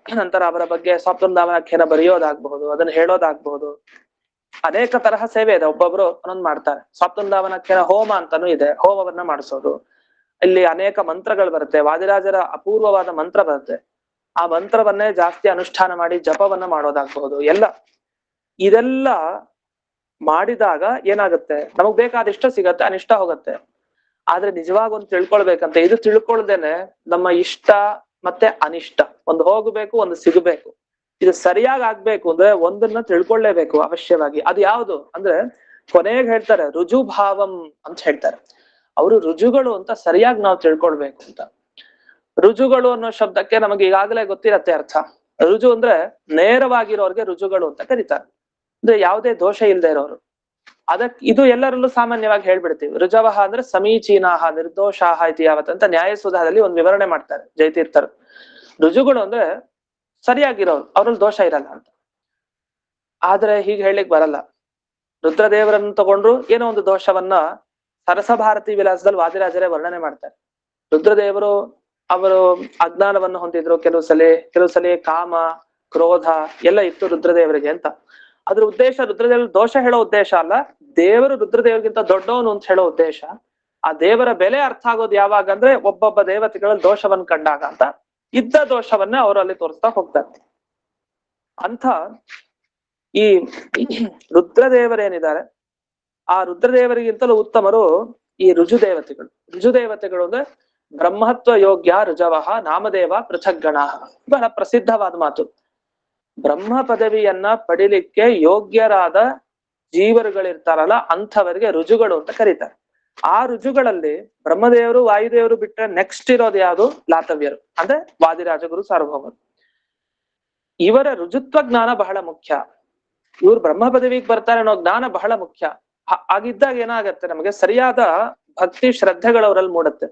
ನಂತರ ಅವರ ಬಗ್ಗೆ ಸ್ವಪ್ನವೃಂದಾವನಾಖ್ಯಾನ ಬರೆಯೋದಾಗ್ಬಹುದು, ಅದನ್ನ ಹೇಳೋದಾಗ್ಬಹುದು, ಅನೇಕ ತರಹ ಸೇವೆ ಇದೆ. ಒಬ್ಬೊಬ್ರು ಒಂದೊಂದು ಮಾಡ್ತಾರೆ. ಸ್ವಪ್ನವೃಂದಾವನಾಖ್ಯಾನ ಹೋಮ ಅಂತಾನೂ ಇದೆ, ಹೋಮವನ್ನ ಮಾಡಿಸೋದು. ಇಲ್ಲಿ ಅನೇಕ ಮಂತ್ರಗಳು ಬರುತ್ತೆ, ವಾದಿರಾಜರ ಅಪೂರ್ವವಾದ ಮಂತ್ರ ಬರುತ್ತೆ. ಆ ಮಂತ್ರವನ್ನೇ ಜಾಸ್ತಿ ಅನುಷ್ಠಾನ ಮಾಡಿ ಜಪವನ್ನ ಮಾಡೋದಾಗಬಹುದು. ಇದೆಲ್ಲ ಮಾಡಿದಾಗ ಏನಾಗುತ್ತೆ? ನಮಗ್ ಬೇಕಾದಿಷ್ಟ ಸಿಗತ್ತೆ, ಅನಿಷ್ಟ ಹೋಗತ್ತೆ. ಆದ್ರೆ ನಿಜವಾಗ ಒಂದು ತಿಳ್ಕೊಳ್ಬೇಕಂತ, ಇದು ತಿಳ್ಕೊಳ್ದೇನೆ ನಮ್ಮ ಇಷ್ಟ ಮತ್ತೆ ಅನಿಷ್ಟ ಒಂದು ಹೋಗ್ಬೇಕು, ಒಂದು ಸಿಗಬೇಕು. ಇದು ಸರಿಯಾಗಿ ಆಗ್ಬೇಕು ಅಂದ್ರೆ ಒಂದನ್ನ ತಿಳ್ಕೊಳ್ಳೇಬೇಕು ಅವಶ್ಯವಾಗಿ. ಅದು ಯಾವುದು ಅಂದ್ರೆ ಕೊನೆಗೆ ಹೇಳ್ತಾರೆ ರುಜುಭಾವಂ ಅಂತ ಹೇಳ್ತಾರೆ. ಅವರು ರುಜುಗಳು ಅಂತ ಸರಿಯಾಗಿ ನಾವು ತಿಳ್ಕೊಳ್ಬೇಕು ಅಂತ. ರುಜುಗಳು ಅನ್ನೋ ಶಬ್ದಕ್ಕೆ ನಮಗೆ ಈಗಾಗಲೇ ಗೊತ್ತಿರತ್ತೆ ಅರ್ಥ. ರುಜು ಅಂದ್ರೆ ನೇರವಾಗಿರೋರ್ಗೆ ರುಜುಗಳು ಅಂತ ಕರೀತಾರೆ. ಅಂದ್ರೆ ಯಾವುದೇ ದೋಷ ಇಲ್ಲದೆ ಇರೋರು. ಇದು ಎಲ್ಲರಲ್ಲೂ ಸಾಮಾನ್ಯವಾಗಿ ಹೇಳ್ಬಿಡ್ತೀವಿ. ರುಜವಹ ಅಂದ್ರೆ ಸಮೀಚೀನಾಹ ನಿರ್ದೋಷಾಹ ಇತಿ ಯಾವತ್ ಅಂತ ನ್ಯಾಯಸುಧಾದಲ್ಲಿ ಒಂದು ವಿವರಣೆ ಮಾಡ್ತಾರೆ ಜಯತೀರ್ಥರು. ರುಜುಗಳು ಅಂದ್ರೆ ಸರಿಯಾಗಿರೋರು, ಅವ್ರಲ್ಲಿ ದೋಷ ಇರಲ್ಲ ಅಂತ. ಆದ್ರೆ ಹೀಗೆ ಹೇಳಲಿಕ್ ಬರಲ್ಲ. ರುದ್ರದೇವರನ್ನು ತಗೊಂಡ್ರು ಏನೋ ಒಂದು ದೋಷವನ್ನ ಸರಸಭಾರತಿ ವಿಲಾಸದಲ್ಲಿ ವಾದಿರಾಜರೇ ವರ್ಣನೆ ಮಾಡ್ತಾರೆ. ರುದ್ರದೇವರು ಅವರು ಅಜ್ಞಾನವನ್ನು ಹೊಂದಿದ್ರು, ಕೆಲವು ಸಲ ಕಾಮ ಕ್ರೋಧ ಎಲ್ಲ ಇತ್ತು ರುದ್ರದೇವರಿಗೆ ಅಂತ. ಅದ್ರ ಉದ್ದೇಶ ರುದ್ರದೇವ ದೋಷ ಹೇಳೋ ಉದ್ದೇಶ ಅಲ್ಲ, ದೇವರು ರುದ್ರದೇವರಿಗಿಂತ ದೊಡ್ಡವನು ಅಂತ ಹೇಳೋ ಉದ್ದೇಶ. ಆ ದೇವರ ಬೆಲೆ ಅರ್ಥ ಆಗೋದು ಯಾವಾಗ ಅಂದ್ರೆ ಒಬ್ಬೊಬ್ಬ ದೇವತೆಗಳಲ್ಲಿ ದೋಷವನ್ನು ಕಂಡಾಗ ಅಂತ. ಇದ್ದ ದೋಷವನ್ನ ಅವರು ಅಲ್ಲಿ ತೋರಿಸ್ತಾ ಹೋಗ್ತಾರೆ. ಅಂತ ಈ ರುದ್ರದೇವರೇನಿದ್ದಾರೆ, ಆ ರುದ್ರದೇವರಿಗಿಂತಲೂ ಉತ್ತಮರು ಈ ರುಜುದೇವತೆಗಳು ಅಂದ್ರೆ ಬ್ರಹ್ಮತ್ವ ಯೋಗ್ಯ ರುಜವಹ ನಾಮದೇವ ಪೃಥಗ್ಗಣ. ಬಹಳ ಪ್ರಸಿದ್ಧವಾದ ಮಾತು. ಬ್ರಹ್ಮ ಪದವಿಯನ್ನ ಪಡಿಲಿಕ್ಕೆ ಯೋಗ್ಯರಾದ ಜೀವರುಗಳಿರ್ತಾರಲ್ಲ, ಅಂಥವರಿಗೆ ರುಜುಗಳು ಅಂತ ಕರೀತಾರೆ. ಆ ರುಜುಗಳಲ್ಲಿ ಬ್ರಹ್ಮದೇವರು ವಾಯುದೇವರು ಬಿಟ್ಟರೆ ನೆಕ್ಸ್ಟ್ ಇರೋದು ಯಾವುದು? ಲಾತವ್ಯರು ಅಂದ್ರೆ ವಾದಿರಾಜಗುರು ಸಾರ್ವಭೌಮರು. ಇವರ ರುಜುತ್ವ ಜ್ಞಾನ ಬಹಳ ಮುಖ್ಯ. ಇವ್ರು ಬ್ರಹ್ಮ ಪದವಿಗೆ ಬರ್ತಾರೆ ಅನ್ನೋ ಜ್ಞಾನ ಬಹಳ ಮುಖ್ಯ. ಆಗಿದ್ದಾಗ ಏನಾಗತ್ತೆ, ನಮಗೆ ಸರಿಯಾದ ಭಕ್ತಿ ಶ್ರದ್ಧೆಗಳು ಅವರಲ್ಲಿ ಮೂಡುತ್ತೆ.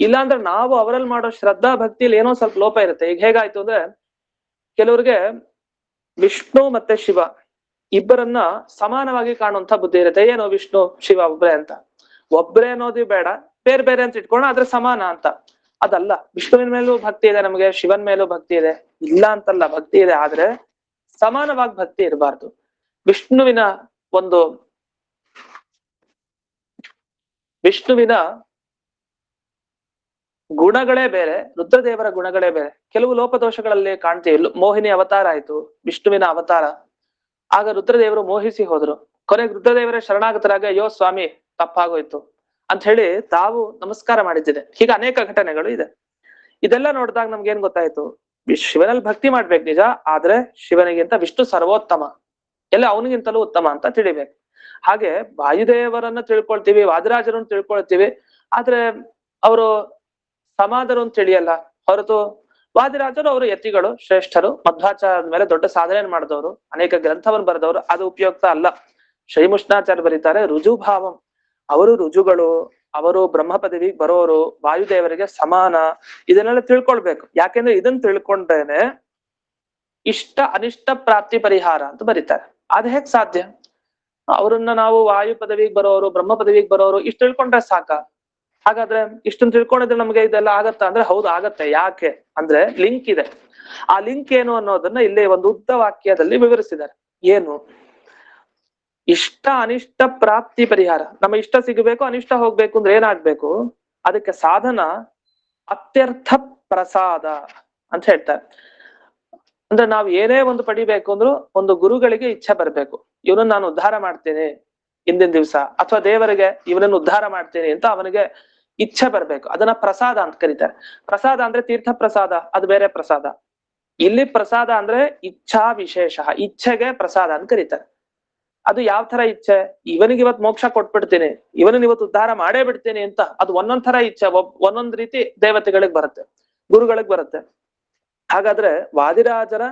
ಇಲ್ಲಾಂದ್ರೆ ನಾವು ಅವರಲ್ಲಿ ಮಾಡೋ ಶ್ರದ್ಧಾ ಭಕ್ತಿಯಲ್ಲಿ ಏನೋ ಸ್ವಲ್ಪ ಲೋಪ ಇರುತ್ತೆ. ಈಗ ಹೇಗಾಯ್ತು ಅಂದ್ರೆ ಕೆಲವ್ರಿಗೆ ವಿಷ್ಣು ಮತ್ತೆ ಶಿವ ಇಬ್ಬರನ್ನ ಸಮಾನವಾಗಿ ಕಾಣುವಂತ ಬುದ್ಧಿ ಇರುತ್ತೆ. ಏನು ವಿಷ್ಣು ಶಿವ ಒಬ್ರೇ ಅಂತ. ಒಬ್ರೇ ಅನ್ನೋದು ಬೇಡ, ಬೇರೆ ಬೇರೆ ಅಂತ ಇಟ್ಕೊಂಡು ಆದ್ರೆ ಸಮಾನ ಅಂತ. ಅದಲ್ಲ. ವಿಷ್ಣುವಿನ ಮೇಲೂ ಭಕ್ತಿ ಇದೆ ನಮಗೆ, ಶಿವನ್ ಮೇಲೂ ಭಕ್ತಿ ಇದೆ, ಇಲ್ಲ ಅಂತಲ್ಲ, ಭಕ್ತಿ ಇದೆ. ಆದ್ರೆ ಸಮಾನವಾಗಿ ಭಕ್ತಿ ಇರಬಾರ್ದು. ವಿಷ್ಣುವಿನ ಗುಣಗಳೇ ಬೇರೆ, ರುದ್ರದೇವರ ಗುಣಗಳೇ ಬೇರೆ. ಕೆಲವು ಲೋಪದೋಷಗಳಲ್ಲಿ ಕಾಣ್ತೀವಿ. ಮೋಹಿನಿ ಅವತಾರ ಆಯ್ತು, ವಿಷ್ಣುವಿನ ಅವತಾರ. ಆಗ ರುದ್ರದೇವರು ಮೋಹಿಸಿ ಹೋದ್ರು. ಕೊನೆಗೆ ರುದ್ರದೇವರೇ ಶರಣಾಗತರಾಗ ಅಯ್ಯೋ ಸ್ವಾಮಿ ತಪ್ಪಾಗೋಯ್ತು ಅಂತ ಹೇಳಿ ತಾವು ನಮಸ್ಕಾರ ಮಾಡಿದ್ದಿದೆ. ಹೀಗೆ ಅನೇಕ ಘಟನೆಗಳು ಇದೆ. ಇದೆಲ್ಲ ನೋಡಿದಾಗ ನಮ್ಗೆ ಏನ್ ಗೊತ್ತಾಯ್ತು? ಶಿವನಲ್ಲಿ ಭಕ್ತಿ ಮಾಡ್ಬೇಕು ನಿಜ, ಆದ್ರೆ ಶಿವನಿಗಿಂತ ವಿಷ್ಣು ಸರ್ವೋತ್ತಮ, ಎಲ್ಲ ಅವನಿಗಿಂತಲೂ ಉತ್ತಮ ಅಂತ ತಿಳಿಬೇಕು. ಹಾಗೆ ವಾಯುದೇವರನ್ನ ತಿಳ್ಕೊಳ್ತೀವಿ, ವಾದಿರಾಜರನ್ನು ತಿಳ್ಕೊಳ್ತೀವಿ, ಆದ್ರೆ ಅವರು ಸಮಾಧರು ಅಂತ ತಿಳಿಯಲ್ಲ. ಹೊರತು ವಾದಿರಾಜರು ಅವರು ಯತಿಗಳು, ಶ್ರೇಷ್ಠರು, ಮಧ್ವಾಚಾರ್ಯರ ಮೇಲೆ ದೊಡ್ಡ ಸಾಧನೆ ಮಾಡಿದವರು, ಅನೇಕ ಗ್ರಂಥವನ್ನು ಬರೆದವರು. ಅದು ಉಪಯುಕ್ತ ಅಲ್ಲ. ಶ್ರೀಮುಷ್ಣಾಚಾರ್ಯ ಬರೀತಾರೆ ರುಜುಭಾವಂ. ಅವರು ರುಜುಗಳು, ಅವರು ಬ್ರಹ್ಮ ಪದವಿಗೆ ಬರೋರು, ವಾಯುದೇವರಿಗೆ ಸಮಾನ. ಇದನ್ನೆಲ್ಲ ತಿಳ್ಕೊಳ್ಬೇಕು. ಯಾಕೆಂದ್ರೆ ಇದನ್ನ ತಿಳ್ಕೊಂಡೇನೆ ಇಷ್ಟ ಅನಿಷ್ಟ ಪ್ರಾಪ್ತಿ ಪರಿಹಾರ ಅಂತ ಬರೀತಾರೆ. ಅದ್ ಹೇಗ್ ಸಾಧ್ಯ? ಅವರನ್ನ ನಾವು ವಾಯು ಪದವಿಗೆ ಬರೋರು, ಬ್ರಹ್ಮ ಪದವಿಗೆ ಬರೋರು ಇಷ್ಟು ತಿಳ್ಕೊಂಡ್ರೆ ಸಾಕ? ಹಾಗಾದ್ರೆ ಇಷ್ಟನ್ನು ತಿಳ್ಕೊಂಡಿದ್ರೆ ನಮ್ಗೆ ಇದೆಲ್ಲ ಆಗತ್ತಾ ಅಂದ್ರೆ ಹೌದು ಆಗತ್ತೆ. ಯಾಕೆ ಅಂದ್ರೆ ಲಿಂಕ್ ಇದೆ. ಆ ಲಿಂಕ್ ಏನು ಅನ್ನೋದನ್ನ ಇಲ್ಲಿ ಒಂದು ಉದ್ದ ವಾಕ್ಯದಲ್ಲಿ ವಿವರಿಸಿದ್ದಾರೆ. ಏನು? ಇಷ್ಟ ಅನಿಷ್ಟ ಪ್ರಾಪ್ತಿ ಪರಿಹಾರ. ನಮ್ಮ ಇಷ್ಟ ಸಿಗಬೇಕು, ಅನಿಷ್ಟ ಹೋಗ್ಬೇಕು ಅಂದ್ರೆ ಏನಾಗ್ಬೇಕು? ಅದಕ್ಕೆ ಸಾಧನ ಅತ್ಯರ್ಥ ಪ್ರಸಾದ ಅಂತ ಹೇಳ್ತಾರೆ. ಅಂದ್ರೆ ನಾವು ಏನೇ ಒಂದು ಪಡಿಬೇಕು ಅಂದ್ರೂ ಒಂದು ಗುರುಗಳಿಗೆ ಇಚ್ಛೆ ಬರ್ಬೇಕು, ಇವನನ್ನ ನಾನು ಉದ್ಧಾರ ಮಾಡ್ತೇನೆ ಹಿಂದಿನ ದಿವಸ, ಅಥವಾ ದೇವರಿಗೆ ಇವನನ್ನು ಉದ್ಧಾರ ಮಾಡ್ತೇನೆ ಅಂತ ಅವನಿಗೆ ಇಚ್ಛೆ ಬರ್ಬೇಕು. ಅದನ್ನ ಪ್ರಸಾದ ಅಂತ ಕರೀತಾರೆ. ಪ್ರಸಾದ ಅಂದ್ರೆ ತೀರ್ಥ ಪ್ರಸಾದ, ಅದು ಬೇರೆ ಪ್ರಸಾದ. ಇಲ್ಲಿ ಪ್ರಸಾದ ಅಂದ್ರೆ ಇಚ್ಛಾ ವಿಶೇಷ, ಇಚ್ಛೆಗೆ ಪ್ರಸಾದ ಅಂತ ಕರೀತಾರೆ. ಅದು ಯಾವ ತರ ಇಚ್ಛೆ? ಇವನಿಗೆ ಇವತ್ ಮೋಕ್ಷ ಕೊಟ್ಬಿಡ್ತೀನಿ, ಇವನನ್ನ ಇವತ್ತು ಉದ್ಧಾರ ಮಾಡೇ ಬಿಡ್ತೀನಿ ಅಂತ, ಅದು ಒಂದೊಂದ್ ತರ ಇಚ್ಛೆ, ಒಂದೊಂದ್ ರೀತಿ ದೇವತೆಗಳಿಗೆ ಬರುತ್ತೆ, ಗುರುಗಳಿಗೆ ಬರುತ್ತೆ. ಹಾಗಾದ್ರೆ ವಾದಿರಾಜರ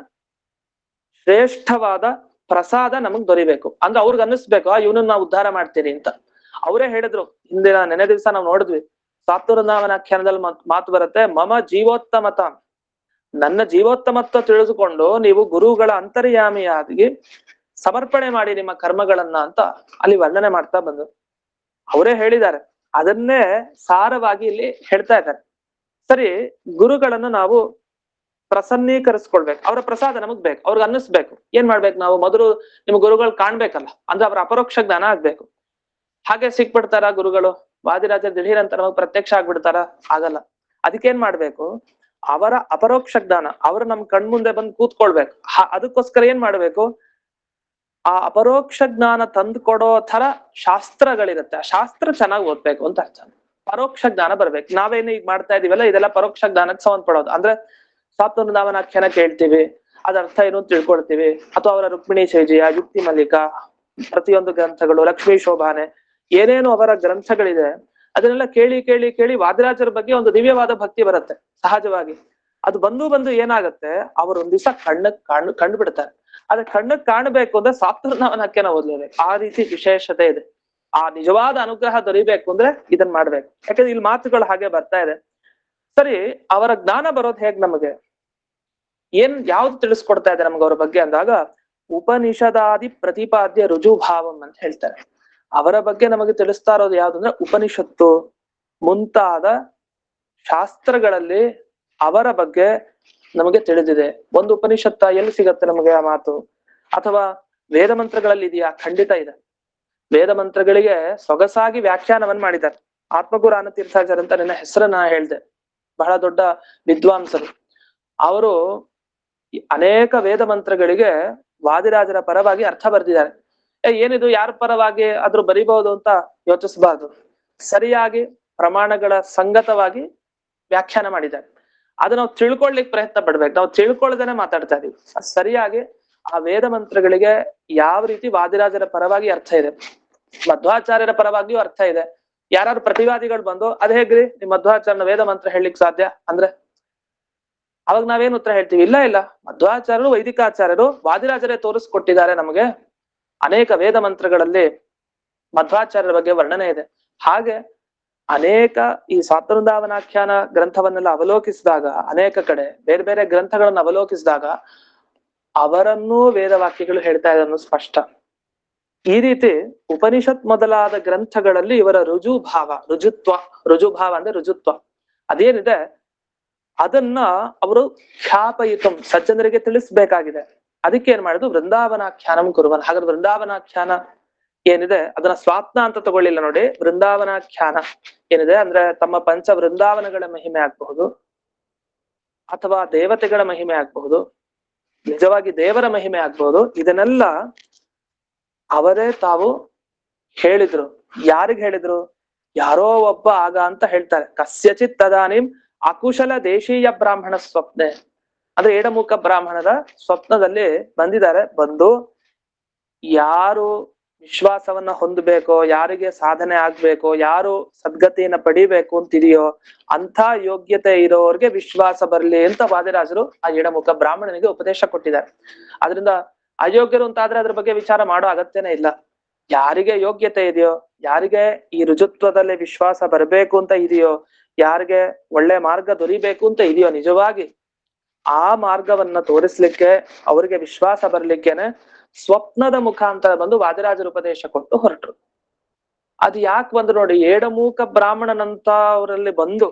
ಶ್ರೇಷ್ಠವಾದ ಪ್ರಸಾದ ನಮಗ್ ದೊರಿಬೇಕು ಅಂದ್ರೆ ಅವ್ರಿಗೆ ಅನ್ನಿಸ್ಬೇಕು ಇವನನ್ನ ನಾವು ಉದ್ಧಾರ ಮಾಡ್ತೀನಿ ಅಂತ. ಅವರೇ ಹೇಳಿದ್ರು ಹಿಂದಿನ ನೆನೆ ದಿವಸ ನಾವು ನೋಡಿದ್ವಿ, ಸಾತ್ವೃಂದಾವನಾಖ್ಯಾನದಲ್ಲಿ ಮಾತು ಬರುತ್ತೆ, ಮಮ ಜೀವೋತ್ತಮತ, ನನ್ನ ಜೀವೋತ್ತಮತ್ವ ತಿಳಿದುಕೊಂಡು ನೀವು ಗುರುಗಳ ಅಂತರ್ಯಾಮಿಯಾಗಿ ಸಮರ್ಪಣೆ ಮಾಡಿ ನಿಮ್ಮ ಕರ್ಮಗಳನ್ನ ಅಂತ ಅಲ್ಲಿ ವರ್ಣನೆ ಮಾಡ್ತಾ ಬಂದ್ರು. ಅವರೇ ಹೇಳಿದ್ದಾರೆ, ಅದನ್ನೇ ಸಾರವಾಗಿ ಇಲ್ಲಿ ಹೇಳ್ತಾ ಇದ್ದಾರೆ. ಸರಿ, ಗುರುಗಳನ್ನು ನಾವು ಪ್ರಸನ್ನೀಕರಿಸ್ಕೊಳ್ಬೇಕು, ಅವರ ಪ್ರಸಾದ ನಮಗ್ ಬೇಕು, ಅವ್ರಿಗೆ ಅನ್ನಿಸ್ಬೇಕು. ಏನ್ ಮಾಡ್ಬೇಕು ನಾವು? ಮೊದಲು ನಿಮ್ ಗುರುಗಳು ಕಾಣ್ಬೇಕಲ್ಲ, ಅಂದ್ರೆ ಅವರ ಅಪರೋಕ್ಷ ಜ್ಞಾನ ಆಗ್ಬೇಕು. ಹಾಗೆ ಸಿಕ್ಬಿಡ್ತಾರ ಗುರುಗಳು? ವಾದಿರಾಜ ದಿಢೀರ್ ಅಂತ ನಮಗ್ ಪ್ರತ್ಯಕ್ಷ ಆಗ್ಬಿಡ್ತಾರ? ಆಗಲ್ಲ. ಅದಕ್ಕೇನ್ ಮಾಡ್ಬೇಕು? ಅವರ ಅಪರೋಕ್ಷ ಜ್ಞಾನ ಅವರು ನಮ್ ಕಣ್ಮುಂದೆ ಬಂದು ಕೂತ್ಕೊಳ್ಬೇಕು. ಅದಕ್ಕೋಸ್ಕರ ಏನ್ ಮಾಡ್ಬೇಕು? ಆ ಅಪರೋಕ್ಷ ಜ್ಞಾನ ತಂದು ಕೊಡೋ ತರ ಶಾಸ್ತ್ರಗಳಿರುತ್ತೆ, ಆ ಶಾಸ್ತ್ರ ಚೆನ್ನಾಗಿ ಓದ್ಬೇಕು ಅಂತ ಅರ್ಥ. ಪರೋಕ್ಷ ಜ್ಞಾನ ಬರ್ಬೇಕು. ನಾವೇನು ಈಗ ಮಾಡ್ತಾ ಇದೀವಲ್ಲ, ಇದೆಲ್ಲ ಪರೋಕ್ಷ ಜ್ಞಾನಕ್ಕೆ ಸಂಬಂಧಪಡೋದು. ಅಂದ್ರೆ ಸಾತ್ವೃಂದಾವನಾಖ್ಯಾನ ಕೇಳ್ತೀವಿ, ಅದ ಅರ್ಥ ಏನು ಅಂತ ತಿಳ್ಕೊಳ್ತೀವಿ, ಅಥವಾ ಅವರ ರುಕ್ಮಿಣಿ ಶೈಜಿಯ, ಯುಕ್ತಿ ಮಲ್ಲಿಕ, ಪ್ರತಿಯೊಂದು ಗ್ರಂಥಗಳು, ಲಕ್ಷ್ಮೀ ಶೋಭಾನೆ, ಏನೇನು ಅವರ ಗ್ರಂಥಗಳಿದೆ ಅದನ್ನೆಲ್ಲ ಕೇಳಿ ಕೇಳಿ ಕೇಳಿ ವಾದಿರಾಜರ ಬಗ್ಗೆ ಒಂದು ದಿವ್ಯವಾದ ಭಕ್ತಿ ಬರುತ್ತೆ ಸಹಜವಾಗಿ. ಅದು ಬಂದು ಏನಾಗುತ್ತೆ, ಅವರು ಒಂದ್ ದಿವಸ ಕಂಡು ಬಿಡ್ತಾರೆ. ಆದ್ರೆ ಕಣ್ಣಕ್ ಕಾಣಬೇಕು ಅಂದ್ರೆ ಸಾತ್ವೃಂದಾವನಾಖ್ಯಾನ ಓದ್ಲೇಬೇಕು. ಆ ರೀತಿ ವಿಶೇಷತೆ ಇದೆ. ಆ ನಿಜವಾದ ಅನುಗ್ರಹ ದೊರಿಬೇಕು ಅಂದ್ರೆ ಇದನ್ ಮಾಡ್ಬೇಕು. ಯಾಕಂದ್ರೆ ಇಲ್ಲಿ ಮಾತುಗಳು ಹಾಗೆ ಬರ್ತಾ ಇದೆ. ಸರಿ, ಅವರ ಜ್ಞಾನ ಬರೋದು ಹೇಗ್ ನಮಗೆ? ಯಾವ್ದು ತಿಳಿಸ್ಕೊಡ್ತಾ ಇದೆ ನಮ್ಗೆ ಅವ್ರ ಬಗ್ಗೆ ಅಂದಾಗ, ಉಪನಿಷದಾದಿ ಪ್ರತಿಪಾದ್ಯ ರುಜುಭಾವಂ ಅಂತ ಹೇಳ್ತಾರೆ. ಅವರ ಬಗ್ಗೆ ನಮಗೆ ತಿಳಿಸ್ತಾ ಇರೋದು ಯಾವ್ದು ಅಂದ್ರೆ, ಉಪನಿಷತ್ತು ಮುಂತಾದ ಶಾಸ್ತ್ರಗಳಲ್ಲಿ ಅವರ ಬಗ್ಗೆ ನಮಗೆ ತಿಳಿದಿದೆ. ಒಂದು ಉಪನಿಷತ್ತ ಎಲ್ಲಿ ಸಿಗತ್ತೆ ನಮಗೆ ಆ ಮಾತು? ಅಥವಾ ವೇದ ಮಂತ್ರಗಳಲ್ಲಿ ಇದೆಯಾ? ಖಂಡಿತ ಇದೆ. ವೇದ ಮಂತ್ರಗಳಿಗೆ ಸೊಗಸಾಗಿ ವ್ಯಾಖ್ಯಾನವನ್ನ ಮಾಡಿದ್ದಾರೆ. ಆತ್ಮಗುರು ಆನತೀರ್ಥಾಚಾರ್ಯ ಅಂತ ನನ್ನ ಹೆಸರನ್ನ ಹೇಳ್ದೆ, ಬಹಳ ದೊಡ್ಡ ವಿದ್ವಾಂಸರು. ಅವರು ಅನೇಕ ವೇದ ಮಂತ್ರಗಳಿಗೆ ವಾದಿರಾಜರ ಪರವಾಗಿ ಅರ್ಥ ಬರೆದಿದ್ದಾರೆ. ಏನಿದು ಯಾರ ಪರವಾಗಿ ಆದ್ರೂ ಬರಿಬಹುದು ಅಂತ ಯೋಚಿಸಬಾರ್ದು. ಸರಿಯಾಗಿ ಪ್ರಮಾಣಗಳ ಸಂಗತವಾಗಿ ವ್ಯಾಖ್ಯಾನ ಮಾಡಿದ್ದಾರೆ. ಅದು ನಾವು ತಿಳ್ಕೊಳ್ಲಿಕ್ಕೆ ಪ್ರಯತ್ನ ಪಡ್ಬೇಕು. ನಾವು ತಿಳ್ಕೊಳ್ಳದೇನೆ ಮಾತಾಡ್ತಾ ಇದೀವಿ. ಸರಿಯಾಗಿ ಆ ವೇದ ಮಂತ್ರಗಳಿಗೆ ಯಾವ ರೀತಿ ವಾದಿರಾಜರ ಪರವಾಗಿ ಅರ್ಥ ಇದೆ, ಮಧ್ವಾಚಾರ್ಯರ ಪರವಾಗಿಯೂ ಅರ್ಥ ಇದೆ. ಯಾರು ಪ್ರತಿವಾದಿಗಳು ಬಂದು ಅದ್ ಹೇಗ್ರಿ ನಿಮ್ ಮಧ್ವಾಚಾರ್ಯನ ವೇದ ಮಂತ್ರ ಹೇಳಲಿಕ್ಕೆ ಸಾಧ್ಯ ಅಂದ್ರೆ, ಅವಾಗ ನಾವೇನ್ ಉತ್ತರ ಹೇಳ್ತೀವಿ? ಇಲ್ಲ, ಮಧ್ವಾಚಾರ್ಯರು ವೈದಿಕಾಚಾರ್ಯರು ವಾದಿರಾಜರೇ ತೋರಿಸ್ಕೊಟ್ಟಿದ್ದಾರೆ ನಮಗೆ. ಅನೇಕ ವೇದ ಮಂತ್ರಗಳಲ್ಲಿ ಮಧ್ವಾಚಾರ್ಯರ ಬಗ್ಗೆ ವರ್ಣನೆ ಇದೆ. ಹಾಗೆ ಅನೇಕ ಈ ಸಾತ್ವೃಂದಾವನಾಖ್ಯಾನ ಗ್ರಂಥವನ್ನೆಲ್ಲ ಅವಲೋಕಿಸಿದಾಗ, ಅನೇಕ ಕಡೆ ಬೇರೆ ಬೇರೆ ಗ್ರಂಥಗಳನ್ನು ಅವಲೋಕಿಸಿದಾಗ ಅವರನ್ನೂ ವೇದವಾಕ್ಯಗಳು ಹೇಳ್ತಾ ಇದನ್ನು ಸ್ಪಷ್ಟ. ಈ ರೀತಿ ಉಪನಿಷತ್ ಮೊದಲಾದ ಗ್ರಂಥಗಳಲ್ಲಿ ಇವರ ರುಜುಭಾವ ಅಂದ್ರೆ ರುಜುತ್ವ ಅದೇನಿದೆ ಅದನ್ನ ಅವರು ಖ್ಯಾಪಯಿತು ಸಜ್ಜನರಿಗೆ ತಿಳಿಸ್ಬೇಕಾಗಿದೆ. ಅದಕ್ಕೆ ಏನ್ ಮಾಡಿದ್ರು? ವೃಂದಾವನಾಖ್ಯಾನಂ ಕುರುವನ್. ಹಾಗಾದ್ರೆ ವೃಂದಾವನಾಖ್ಯಾನ ಏನಿದೆ ಅದನ್ನ ಸ್ವಾತ್ನ ಅಂತ ತಗೊಳ್ಳಿಲ್ಲ ನೋಡಿ. ವೃಂದಾವನಾಖ್ಯಾನ ಏನಿದೆ ಅಂದ್ರೆ ತಮ್ಮ ಪಂಚ ವೃಂದಾವನಗಳ ಮಹಿಮೆ ಆಗ್ಬಹುದು, ಅಥವಾ ದೇವತೆಗಳ ಮಹಿಮೆ ಆಗ್ಬಹುದು, ನಿಜವಾಗಿ ದೇವರ ಮಹಿಮೆ ಆಗ್ಬಹುದು. ಇದನ್ನೆಲ್ಲ ಅವರೇ ತಾವು ಹೇಳಿದ್ರು. ಯಾರಿಗ್ ಹೇಳಿದ್ರು? ಯಾರೋ ಒಬ್ಬ ಆಗ ಅಂತ ಹೇಳ್ತಾರೆ. ಕಸ್ಯಚಿತ್ ತದಾನಿಂ ಅಕುಶಲ ದೇಶೀಯ ಬ್ರಾಹ್ಮಣ ಸ್ವಪ್ನೆ ಅಂದ್ರೆ ಏಡಮುಖ ಬ್ರಾಹ್ಮಣರ ಸ್ವಪ್ನದಲ್ಲಿ ಬಂದಿದ್ದಾರೆ. ಬಂದು ಯಾರು ವಿಶ್ವಾಸವನ್ನ ಹೊಂದಬೇಕೋ, ಯಾರಿಗೆ ಸಾಧನೆ ಆಗ್ಬೇಕೋ, ಯಾರು ಸದ್ಗತಿಯನ್ನ ಪಡಿಬೇಕು ಅಂತಿದೆಯೋ ಅಂಥ ಯೋಗ್ಯತೆ ಇರೋರ್ಗೆ ವಿಶ್ವಾಸ ಬರ್ಲಿ ಅಂತ ವಾದಿರಾಜರು ಆ ಏಡಮುಖ ಬ್ರಾಹ್ಮಣನಿಗೆ ಉಪದೇಶ ಕೊಟ್ಟಿದ್ದಾರೆ. ಅದರಿಂದ ಅಯೋಗ್ಯರು ಅಂತಾದ್ರೆ ಅದ್ರ ಬಗ್ಗೆ ವಿಚಾರ ಮಾಡೋ ಅಗತ್ಯನೇ ಇಲ್ಲ. ಯಾರಿಗೆ ಯೋಗ್ಯತೆ ಇದೆಯೋ, ಯಾರಿಗೆ ಈ ರುಜುತ್ವದಲ್ಲಿ ವಿಶ್ವಾಸ ಬರಬೇಕು ಅಂತ ಇದೆಯೋ, ಯಾರಿಗೆ ಒಳ್ಳೆ ಮಾರ್ಗ ದೊರಿಬೇಕು ಅಂತ ಇದೆಯೋ, ನಿಜವಾಗಿ ಆ ಮಾರ್ಗವನ್ನ ತೋರಿಸ್ಲಿಕ್ಕೆ, ಅವರಿಗೆ ವಿಶ್ವಾಸ ಬರ್ಲಿಕ್ಕೇನೆ ಸ್ವಪ್ನದ ಮುಖಾಂತರ ಬಂದು ವಾದಿರಾಜರ ಉಪದೇಶ ಕೊಟ್ಟು ಹೊರಟರು. ಅದು ಯಾಕೆ ಬಂದು ನೋಡಿ, ಏಡಮೂಕ ಬ್ರಾಹ್ಮಣನಂತ ಅವರಲ್ಲಿ ಬಂದು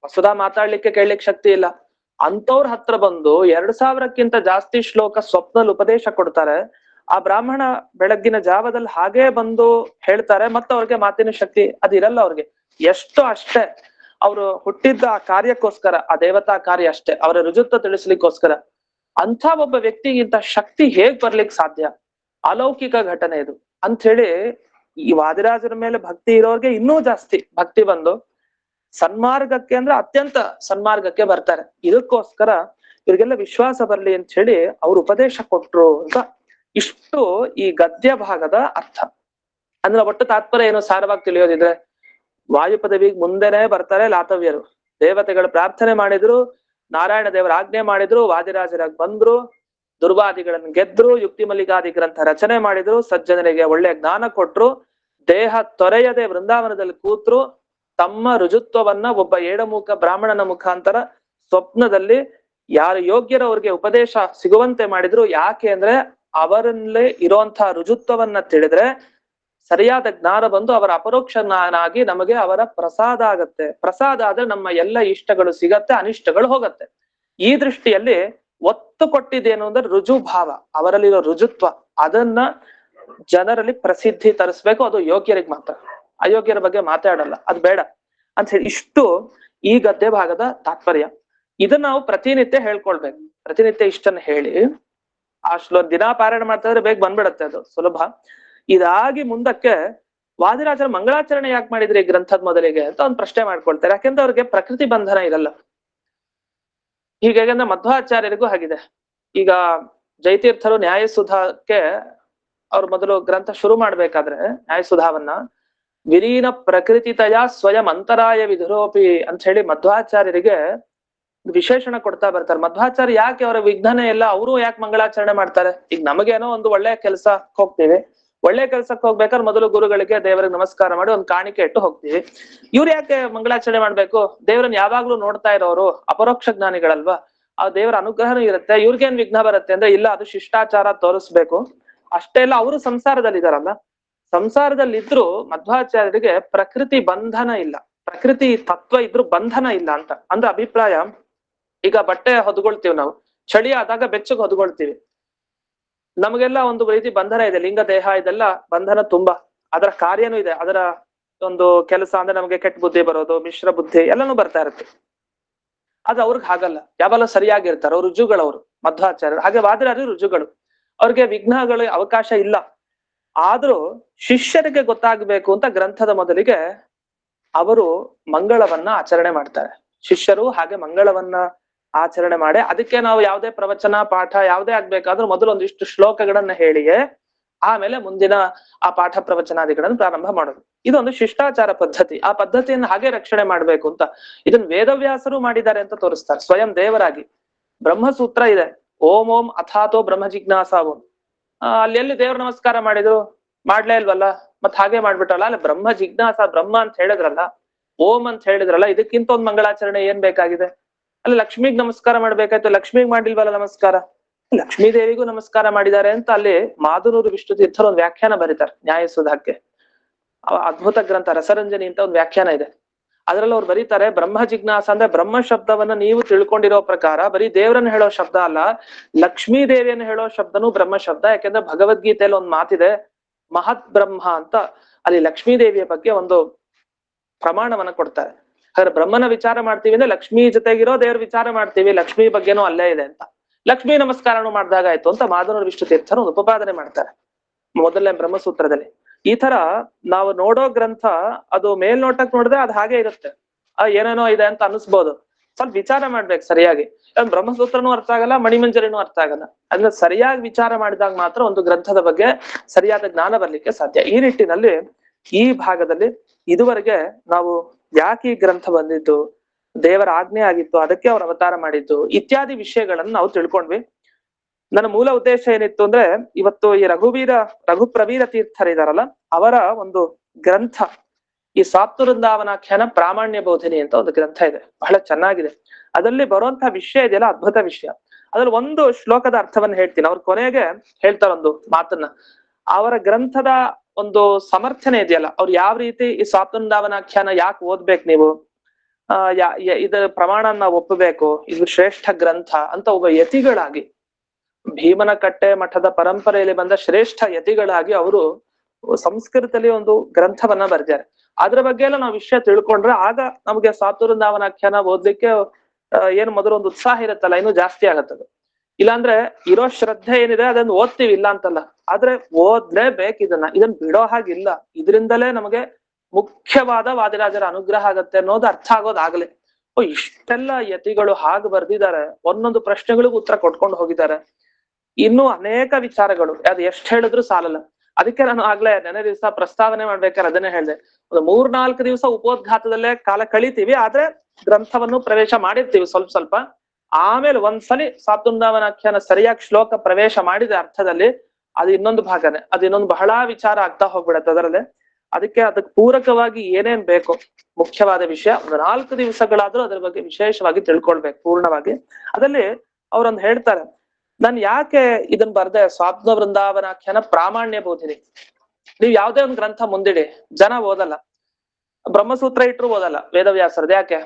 ವಸುಧಾ ಮಾತಾಡ್ಲಿಕ್ಕೆ ಕೇಳಲಿಕ್ಕೆ ಶಕ್ತಿ ಇಲ್ಲ ಅಂತವ್ರ ಹತ್ರ ಬಂದು 2000ಕ್ಕಿಂತ ಜಾಸ್ತಿ ಶ್ಲೋಕ ಸ್ವಪ್ನಲ್ಲಿ ಉಪದೇಶ ಕೊಡ್ತಾರೆ. ಆ ಬ್ರಾಹ್ಮಣ ಬೆಳಗ್ಗಿನ ಜಾವದಲ್ಲಿ ಹಾಗೇ ಬಂದು ಹೇಳ್ತಾರೆ. ಮತ್ತೆ ಅವ್ರಿಗೆ ಮಾತಿನ ಶಕ್ತಿ ಅದಿರಲ್ಲ ಅವ್ರಿಗೆ. ಎಷ್ಟು ಅಷ್ಟೇ ಅವರು ಹುಟ್ಟಿದ್ದ ಆ ಕಾರ್ಯಕ್ಕೋಸ್ಕರ, ಆ ದೇವತಾ ಕಾರ್ಯ ಅಷ್ಟೇ, ಅವರ ರುಜುತ್ವ ತಿಳಿಸ್ಲಿಕ್ಕೋಸ್ಕರ ಅಂಥ ಒಬ್ಬ ವ್ಯಕ್ತಿಗಿಂತ ಶಕ್ತಿ ಹೇಗ್ ಬರ್ಲಿಕ್ಕೆ ಸಾಧ್ಯ? ಅಲೌಕಿಕ ಘಟನೆ ಇದು ಅಂತ ಹೇಳಿ ಈ ವಾದಿರಾಜರ ಮೇಲೆ ಭಕ್ತಿ ಇರೋರ್ಗೆ ಇನ್ನೂ ಜಾಸ್ತಿ ಭಕ್ತಿ ಬಂದು ಸನ್ಮಾರ್ಗಕ್ಕೆ ಅಂದ್ರೆ ಅತ್ಯಂತ ಸನ್ಮಾರ್ಗಕ್ಕೆ ಬರ್ತಾರೆ. ಇದಕ್ಕೋಸ್ಕರ ಇವ್ರಿಗೆಲ್ಲ ವಿಶ್ವಾಸ ಬರ್ಲಿ ಅಂತ ಹೇಳಿ ಅವ್ರು ಉಪದೇಶ ಕೊಟ್ರು ಅಂತ ಇಷ್ಟು ಈ ಗದ್ಯ ಭಾಗದ ಅರ್ಥ. ಅಂದ್ರೆ ಒಟ್ಟು ತಾತ್ಪರ್ಯ ಏನು ಸಾರವಾಗಿ ತಿಳಿಯೋದಿದ್ರೆ, ವಾಯುಪದವಿಗೆ ಮುಂದೆನೆ ಬರ್ತಾರೆ ಲಾತವ್ಯರು, ದೇವತೆಗಳು ಪ್ರಾರ್ಥನೆ ಮಾಡಿದ್ರು, ನಾರಾಯಣ ದೇವರ ಆಜ್ಞೆ ಮಾಡಿದ್ರು, ವಾದಿರಾಜರಾಗಿ ಬಂದ್ರು, ದುರ್ವಾದಿಗಳನ್ನು ಗೆದ್ರು, ಯುಕ್ತಿ ಮಲ್ಲಿಕಾದಿ ಗ್ರಂಥ ರಚನೆ ಮಾಡಿದ್ರು, ಸಜ್ಜನರಿಗೆ ಒಳ್ಳೆ ಜ್ಞಾನ ಕೊಟ್ರು, ದೇಹ ತೊರೆಯದೆ ವೃಂದಾವನದಲ್ಲಿ ಕೂತ್ರು, ತಮ್ಮ ರುಜುತ್ವವನ್ನ ಒಬ್ಬ ಏಡಮುಖ ಬ್ರಾಹ್ಮಣನ ಮುಖಾಂತರ ಸ್ವಪ್ನದಲ್ಲಿ ಯಾರು ಯೋಗ್ಯರವ್ರಿಗೆ ಉಪದೇಶ ಸಿಗುವಂತೆ ಮಾಡಿದ್ರು. ಯಾಕೆ ಅಂದ್ರೆ ಅವರಲ್ಲೇ ಇರುವಂತಹ ರುಜುತ್ವವನ್ನ ತಿಳಿದ್ರೆ ಸರಿಯಾದ ಜ್ಞಾನ ಬಂದು ಅವರ ಅಪರೋಕ್ಷ ಜ್ಞಾನಾಗಿ ನಮಗೆ ಅವರ ಪ್ರಸಾದ ಆಗತ್ತೆ. ಪ್ರಸಾದ ಆದ್ರೆ ನಮ್ಮ ಎಲ್ಲ ಇಷ್ಟಗಳು ಸಿಗತ್ತೆ, ಅನಿಷ್ಟಗಳು ಹೋಗತ್ತೆ. ಈ ದೃಷ್ಟಿಯಲ್ಲಿ ಒತ್ತು ಕೊಟ್ಟಿದ್ದೇನು ಅಂದ್ರೆ ರುಜುಭಾವ, ಅವರಲ್ಲಿರೋ ರುಜುತ್ವ, ಅದನ್ನ ಜನರಲ್ಲಿ ಪ್ರಸಿದ್ಧಿ ತರಿಸ್ಬೇಕು. ಅದು ಯೋಗ್ಯರಿಗೆ ಮಾತ್ರ, ಅಯೋಗ್ಯರ ಬಗ್ಗೆ ಮಾತಾಡಲ್ಲ, ಅದ್ ಬೇಡ ಅಂತ ಹೇಳಿ ಇಷ್ಟು ಈ ಗದ್ಯ ಭಾಗದ ತಾತ್ಪರ್ಯ. ಇದನ್ನ ನಾವು ಪ್ರತಿನಿತ್ಯ ಹೇಳ್ಕೊಳ್ಬೇಕು. ಪ್ರತಿನಿತ್ಯ ಇಷ್ಟನ್ನ ಹೇಳಿ ದಿನಾ ಪಾರಾಯಣ ಮಾಡ್ತಾ ಇದ್ರೆ ಬೇಗ ಬಂದ್ಬಿಡತ್ತೆ, ಅದು ಸುಲಭ. ಇದಾಗಿ ಮುಂದಕ್ಕೆ ವಾದಿರಾಜರ ಮಂಗಳಾಚರಣೆ ಯಾಕೆ ಮಾಡಿದ್ರಿ ಈ ಗ್ರಂಥದ ಮೊದಲಿಗೆ ಅಂತ ಒಂದು ಪ್ರಶ್ನೆ ಮಾಡ್ಕೊಳ್ತಾರೆ. ಯಾಕೆಂದ್ರೆ ಅವ್ರಿಗೆ ಪ್ರಕೃತಿ ಬಂಧನ ಇರಲ್ಲ. ಹೀಗಾಗಂದ್ರೆ ಮಧ್ವಾಚಾರ್ಯರಿಗೂ ಹಾಗಿದೆ. ಈಗ ಜಯತೀರ್ಥರು ನ್ಯಾಯಸುಧಾಕ್ಕೆ ಅವ್ರು ಮೊದಲು ಗ್ರಂಥ ಶುರು ಮಾಡ್ಬೇಕಾದ್ರೆ ನ್ಯಾಯಸುಧಾವನ್ನ ವಿಲೀನ ಪ್ರಕೃತಿತಯ ಸ್ವಯಂ ಅಂತರಾಯ ವಿಧುರೋಪಿ ಅಂತ ಹೇಳಿ ಮಧ್ವಾಚಾರ್ಯರಿಗೆ ವಿಶೇಷಣ ಕೊಡ್ತಾ ಬರ್ತಾರೆ. ಮಧ್ವಾಚಾರ್ಯ ಯಾಕೆ ಅವರ ವಿಘ್ನನೇ ಎಲ್ಲ, ಅವರು ಯಾಕೆ ಮಂಗಳಾಚರಣೆ ಮಾಡ್ತಾರೆ? ಈಗ ನಮಗೇನೋ ಒಂದು ಒಳ್ಳೆ ಕೆಲ್ಸಕ್ಕೆ ಹೋಗ್ತೀವಿ, ಒಳ್ಳೆ ಕೆಲ್ಸಕ್ಕೆ ಹೋಗ್ಬೇಕಾದ್ರೆ ಮೊದಲು ಗುರುಗಳಿಗೆ ದೇವರಿಗೆ ನಮಸ್ಕಾರ ಮಾಡಿ ಒಂದು ಕಾಣಿಕೆ ಇಟ್ಟು ಹೋಗ್ತೀವಿ. ಇವ್ರು ಯಾಕೆ ಮಂಗಳಾಚರಣೆ ಮಾಡ್ಬೇಕು? ದೇವರನ್ನ ಯಾವಾಗ್ಲೂ ನೋಡ್ತಾ ಇರೋರು ಅಪರೋಕ್ಷ ಜ್ಞಾನಿಗಳಲ್ವಾ, ಆ ದೇವರ ಅನುಗ್ರಹನೂ ಇರುತ್ತೆ. ಇವ್ರಿಗೇನ್ ವಿಘ್ನ ಬರುತ್ತೆ ಅಂದ್ರೆ ಇಲ್ಲ, ಅದು ಶಿಷ್ಟಾಚಾರ ತೋರಿಸ್ಬೇಕು ಅಷ್ಟೇ. ಇಲ್ಲ, ಅವರು ಸಂಸಾರದಲ್ಲಿ ಇದಾರಲ್ಲ, ಸಂಸಾರದಲ್ಲಿದ್ರು ಮಧ್ವಾಚಾರ್ಯರಿಗೆ ಪ್ರಕೃತಿ ಬಂಧನ ಇಲ್ಲ, ಪ್ರಕೃತಿ ತತ್ವ ಇದ್ರು ಬಂಧನ ಇಲ್ಲ ಅಂತ ಅಂದ್ರೆ ಅಭಿಪ್ರಾಯ. ಈಗ ಬಟ್ಟೆ ಹೊದ್ಕೊಳ್ತೀವಿ ನಾವು, ಚಳಿ ಆದಾಗ ಬೆಚ್ಚಗೆ ಹೊದ್ಕೊಳ್ತೀವಿ, ನಮಗೆಲ್ಲ ಒಂದು ರೀತಿ ಬಂಧನ ಇದೆ. ಲಿಂಗ ದೇಹ ಇದೆಲ್ಲ ಬಂಧನ ತುಂಬಾ, ಅದರ ಕಾರ್ಯನೂ ಇದೆ, ಅದರ ಒಂದು ಕೆಲಸ ಅಂದ್ರೆ ನಮಗೆ ಕೆಟ್ಟ ಬುದ್ಧಿ ಬರೋದು, ಮಿಶ್ರ ಬುದ್ಧಿ ಎಲ್ಲಾನು ಬರ್ತಾ ಇರುತ್ತೆ. ಅದು ಅವ್ರಿಗೆ ಹಾಗಲ್ಲ, ಯಾವಲ್ಲ ಸರಿಯಾಗಿರ್ತಾರೆ ಅವ್ರು, ರುಜುಗಳವರು ಮಧ್ವಾಚಾರ್ಯರು. ಹಾಗೆ ವಾದಿರಾಜರು ರುಜುಗಳು, ಅವ್ರಿಗೆ ವಿಘ್ನಗಳು ಅವಕಾಶ ಇಲ್ಲ. ಆದ್ರೂ ಶಿಷ್ಯರಿಗೆ ಗೊತ್ತಾಗ್ಬೇಕು ಅಂತ ಗ್ರಂಥದ ಮೊದಲಿಗೆ ಅವರು ಮಂಗಳವನ್ನ ಆಚರಣೆ ಮಾಡ್ತಾರೆ. ಶಿಷ್ಯರು ಹಾಗೆ ಮಂಗಳವನ್ನ ಆಚರಣೆ ಮಾಡಿ, ಅದಕ್ಕೆ ನಾವು ಯಾವುದೇ ಪ್ರವಚನ ಪಾಠ ಯಾವುದೇ ಆಗ್ಬೇಕಾದ್ರೂ ಮೊದಲು ಒಂದಿಷ್ಟು ಶ್ಲೋಕಗಳನ್ನ ಹೇಳಿಯೇ ಆಮೇಲೆ ಮುಂದಿನ ಆ ಪಾಠ ಪ್ರವಚನಾದಿಗಳನ್ನು ಪ್ರಾರಂಭ ಮಾಡೋದು. ಇದೊಂದು ಶಿಷ್ಟಾಚಾರ ಪದ್ಧತಿ. ಆ ಪದ್ಧತಿಯನ್ನು ಹಾಗೆ ರಕ್ಷಣೆ ಮಾಡ್ಬೇಕು ಅಂತ ಇದನ್ನ ವೇದವ್ಯಾಸರು ಮಾಡಿದ್ದಾರೆ ಅಂತ ತೋರಿಸ್ತಾರೆ, ಸ್ವಯಂ ದೇವರಾಗಿ. ಬ್ರಹ್ಮಸೂತ್ರ ಇದೆ, ಓಂ ಓಂ ಅಥಾತೋ ಬ್ರಹ್ಮ ಜಿಜ್ಞಾಸಾವು. ಅಲ್ಲಿ ಎಲ್ಲಿ ದೇವ್ರ ನಮಸ್ಕಾರ ಮಾಡಿದ್ರು? ಮಾಡ್ಲೇ ಇಲ್ವಲ್ಲ, ಮತ್ ಹಾಗೆ ಮಾಡ್ಬಿಟ್ರಲ್ಲ. ಅಲ್ಲ, ಬ್ರಹ್ಮ ಜಿಜ್ಞಾಸ, ಬ್ರಹ್ಮ ಅಂತ ಹೇಳಿದ್ರಲ್ಲ, ಓಂ ಅಂತ ಹೇಳಿದ್ರಲ್ಲ, ಇದಕ್ಕಿಂತ ಒಂದ್ ಮಂಗಳಾಚರಣೆ ಏನ್ ಬೇಕಾಗಿದೆ? ಅಲ್ಲಿ ಲಕ್ಷ್ಮೀಗ್ ನಮಸ್ಕಾರ ಮಾಡ್ಬೇಕಾಯ್ತು, ಲಕ್ಷ್ಮೀಗ್ ಮಾಡಿಲ್ವಲ್ಲ ನಮಸ್ಕಾರ, ಲಕ್ಷ್ಮೀ ದೇವಿಗೂ ನಮಸ್ಕಾರ ಮಾಡಿದ್ದಾರೆ ಅಂತ ಅಲ್ಲಿ ಮಾಧುನೂರು ವಿಷ್ಣು ತೀರ್ಥರು ಒಂದು ವ್ಯಾಖ್ಯಾನ ಬರೀತಾರೆ ನ್ಯಾಯಸುಧಾಕ್ಕೆ. ಅದ್ಭುತ ಗ್ರಂಥ ರಸರಂಜನಿ ಅಂತ ಒಂದು ವ್ಯಾಖ್ಯಾನ ಇದೆ. ಅದ್ರಲ್ಲಿ ಅವ್ರು ಬರೀತಾರೆ, ಬ್ರಹ್ಮ ಜಿಜ್ಞಾಸ ಅಂದ್ರೆ ಬ್ರಹ್ಮ ಶಬ್ದವನ್ನ ನೀವು ತಿಳ್ಕೊಂಡಿರೋ ಪ್ರಕಾರ ಬರೀ ದೇವರನ್ನ ಹೇಳೋ ಶಬ್ದ ಅಲ್ಲ, ಲಕ್ಷ್ಮೀ ದೇವಿಯನ್ನು ಹೇಳೋ ಶಬ್ದನೂ ಬ್ರಹ್ಮ ಶಬ್ದ. ಯಾಕೆಂದ್ರೆ ಭಗವದ್ಗೀತೆಯಲ್ಲಿ ಒಂದು ಮಾತಿದೆ, ಮಹತ್ ಬ್ರಹ್ಮ ಅಂತ. ಅಲ್ಲಿ ಲಕ್ಷ್ಮೀ ದೇವಿಯ ಬಗ್ಗೆ ಒಂದು ಪ್ರಮಾಣವನ್ನ ಕೊಡ್ತಾರೆ. ಹಾಗಾದ್ರೆ ಬ್ರಹ್ಮನ ವಿಚಾರ ಮಾಡ್ತೀವಿ ಅಂದ್ರೆ ಲಕ್ಷ್ಮೀ ಜೊತೆಗಿರೋ ದೇವ್ರ ವಿಚಾರ ಮಾಡ್ತೀವಿ, ಲಕ್ಷ್ಮೀ ಬಗ್ಗೆನೂ ಅಲ್ಲೇ ಇದೆ ಅಂತ. ಲಕ್ಷ್ಮೀ ನಮಸ್ಕಾರನು ಮಾಡಿದಾಗ ಆಯ್ತು ಅಂತ ಮಾಧುನೂರು ವಿಷ್ಣು ತೀರ್ಥರು ಒಂದು ಉಪಪಾದನೆ ಮಾಡ್ತಾರೆ ಮೊದಲನೇ ಬ್ರಹ್ಮಸೂತ್ರದಲ್ಲಿ. ಈ ತರ ನಾವು ನೋಡೋ ಗ್ರಂಥ ಅದು ಮೇಲ್ನೋಟಕ್ಕೆ ನೋಡಿದ್ರೆ ಅದು ಹಾಗೆ ಇರುತ್ತೆ, ಏನೇನೋ ಇದೆ ಅಂತ ಅನಿಸ್ಬೋದು. ಸ್ವಲ್ಪ ವಿಚಾರ ಮಾಡ್ಬೇಕು ಸರಿಯಾಗಿ. ಬ್ರಹ್ಮಸೂತ್ರನೂ ಅರ್ಥ ಆಗಲ್ಲ, ಮಣಿಮಂಜರಿನೂ ಅರ್ಥ ಆಗಲ್ಲ. ಅಂದ್ರೆ ಸರಿಯಾಗಿ ವಿಚಾರ ಮಾಡಿದಾಗ ಮಾತ್ರ ಒಂದು ಗ್ರಂಥದ ಬಗ್ಗೆ ಸರಿಯಾದ ಜ್ಞಾನ ಬರ್ಲಿಕ್ಕೆ ಸಾಧ್ಯ. ಈ ನಿಟ್ಟಿನಲ್ಲಿ ಈ ಭಾಗದಲ್ಲಿ ಇದುವರೆಗೆ ನಾವು ಯಾಕೆ ಈ ಗ್ರಂಥ ಬಂದಿದ್ದು, ದೇವರ ಆಜ್ಞೆ ಆಗಿತ್ತು, ಅದಕ್ಕೆ ಅವ್ರು ಅವತಾರ ಮಾಡಿದ್ದು ಇತ್ಯಾದಿ ವಿಷಯಗಳನ್ನು ನಾವು ತಿಳ್ಕೊಂಡ್ವಿ. ನನ್ನ ಮೂಲ ಉದ್ದೇಶ ಏನಿತ್ತು ಅಂದ್ರೆ, ಇವತ್ತು ಈ ರಘುಪ್ರವೀರ ತೀರ್ಥರಿದಾರಲ್ಲ, ಅವರ ಒಂದು ಗ್ರಂಥ ಈ ಸಾತ್ವೃಂದಾವನಾಖ್ಯಾನ ಪ್ರಾಮಾಣ್ಯ ಬೋಧಿನಿ ಅಂತ ಒಂದು ಗ್ರಂಥ ಇದೆ, ಬಹಳ ಚೆನ್ನಾಗಿದೆ. ಅದರಲ್ಲಿ ಬರುವಂತಹ ವಿಷಯ ಇದೆಯಲ್ಲ, ಅದ್ಭುತ ವಿಷಯ. ಅದ್ರಲ್ಲಿ ಒಂದು ಶ್ಲೋಕದ ಅರ್ಥವನ್ನ ಹೇಳ್ತೀನಿ. ಅವ್ರ ಕೊನೆಗೆ ಹೇಳ್ತಾರ ಒಂದು ಮಾತನ್ನ, ಅವರ ಗ್ರಂಥದ ಒಂದು ಸಮರ್ಥನೆ ಇದೆಯಲ್ಲ, ಅವ್ರು ಯಾವ ರೀತಿ ಈ ಸಾತ್ವೃಂದಾವನಾಖ್ಯಾನ ಯಾಕೆ ಓದ್ಬೇಕು ನೀವು, ಇದರ ಪ್ರಮಾಣ ನಾವು ಒಪ್ಪಬೇಕು, ಇದು ಶ್ರೇಷ್ಠ ಗ್ರಂಥ ಅಂತ ಒಬ್ಬ ಯತಿಗಳಾಗಿ, ಭೀಮನ ಕಟ್ಟೆ ಮಠದ ಪರಂಪರೆಯಲ್ಲಿ ಬಂದ ಶ್ರೇಷ್ಠ ಯತಿಗಳಾಗಿ ಅವರು ಸಂಸ್ಕೃತದಲ್ಲಿ ಒಂದು ಗ್ರಂಥವನ್ನ ಬರ್ತಾರೆ. ಅದ್ರ ಬಗ್ಗೆ ಎಲ್ಲ ನಾವು ವಿಷಯ ತಿಳ್ಕೊಂಡ್ರೆ ಆಗ ನಮಗೆ ಸಾತ್ವೃಂದಾವನಾಖ್ಯಾನ ಓದ್ಲಿಕ್ಕೆ ಏನು ಮೊದಲು ಒಂದು ಉತ್ಸಾಹ ಇರುತ್ತಲ್ಲ, ಇನ್ನೂ ಜಾಸ್ತಿ ಆಗತ್ತದು. ಇಲ್ಲಾಂದ್ರೆ ಇರೋ ಶ್ರದ್ಧೆ ಏನಿದೆ ಅದನ್ನ ಓದ್ತೀವಿ ಇಲ್ಲ ಅಂತಲ್ಲ, ಆದ್ರೆ ಓದ್ಲೇಬೇಕು ಇದನ್ನ ಬಿಡೋ ಹಾಗಿಲ್ಲ. ಇದರಿಂದಲೇ ನಮಗೆ ಮುಖ್ಯವಾದ ವಾದಿರಾಜರ ಅನುಗ್ರಹ ಆಗತ್ತೆ ಅನ್ನೋದು ಅರ್ಥ ಆಗೋದಾಗ್ಲಿ. ಇಷ್ಟೆಲ್ಲ ಯತಿಗಳು ಹಾಗೆ ಬರ್ದಿದ್ದಾರೆ, ಒಂದೊಂದು ಪ್ರಶ್ನೆಗಳಿಗೂ ಉತ್ತರ ಕೊಟ್ಕೊಂಡು ಹೋಗಿದ್ದಾರೆ. ಇನ್ನೂ ಅನೇಕ ವಿಚಾರಗಳು, ಅದು ಎಷ್ಟ್ ಹೇಳಿದ್ರು ಸಾಲಲ್ಲ. ಅದಕ್ಕೆ ನಾನು ಆಗ್ಲೇ ನೆನೆ ದಿವಸ ಪ್ರಸ್ತಾವನೆ ಮಾಡ್ಬೇಕಾದ್ರೆ ಅದನ್ನೇ ಹೇಳಿದೆ, ಒಂದು 3-4 ದಿವಸ ಉಪೋದ್ಘಾತದಲ್ಲೇ ಕಾಲ ಕಳಿತೀವಿ, ಆದ್ರೆ ಗ್ರಂಥವನ್ನು ಪ್ರವೇಶ ಮಾಡಿರ್ತೀವಿ ಸ್ವಲ್ಪ ಸ್ವಲ್ಪ. ಆಮೇಲೆ ಒಂದ್ಸಲಿ ಸ್ವಾತೃಂದಾವನಾಖ್ಯಾನ ಸರಿಯಾಗಿ ಶ್ಲೋಕ ಪ್ರವೇಶ ಮಾಡಿದ ಅರ್ಥದಲ್ಲಿ ಅದು ಇನ್ನೊಂದು ಭಾಗನೇ, ಅದು ಇನ್ನೊಂದು ಬಹಳ ವಿಚಾರ ಆಗ್ತಾ ಹೋಗ್ಬಿಡತ್ತೆ ಅದರಲ್ಲೇ. ಅದಕ್ಕೆ ಪೂರಕವಾಗಿ ಏನೇನ್ ಬೇಕು ಮುಖ್ಯವಾದ ವಿಷಯ, ಒಂದು 4 ದಿವಸಗಳಾದ್ರೂ ಅದ್ರ ಬಗ್ಗೆ ವಿಶೇಷವಾಗಿ ತಿಳ್ಕೊಳ್ಬೇಕು ಪೂರ್ಣವಾಗಿ. ಅದಲ್ಲಿ ಅವ್ರೊಂದು ಹೇಳ್ತಾರೆ, ನಾನ್ ಯಾಕೆ ಇದನ್ ಬರ್ದೆ ಸ್ವಾಪ್ನ ವೃಂದಾವನಾಖ್ಯಾನ ಪ್ರಾಮಾಣ್ಯ ಬೋಧಿನಿ. ನೀವ್ ಯಾವ್ದೇ ಒಂದ್ ಗ್ರಂಥ ಮುಂದಿಡಿ, ಜನ ಓದಲ್ಲ. ಬ್ರಹ್ಮಸೂತ್ರ ಇಟ್ರು ಓದಲ್ಲ ವೇದವ್ಯಾಸರದ್. ಯಾಕೆ?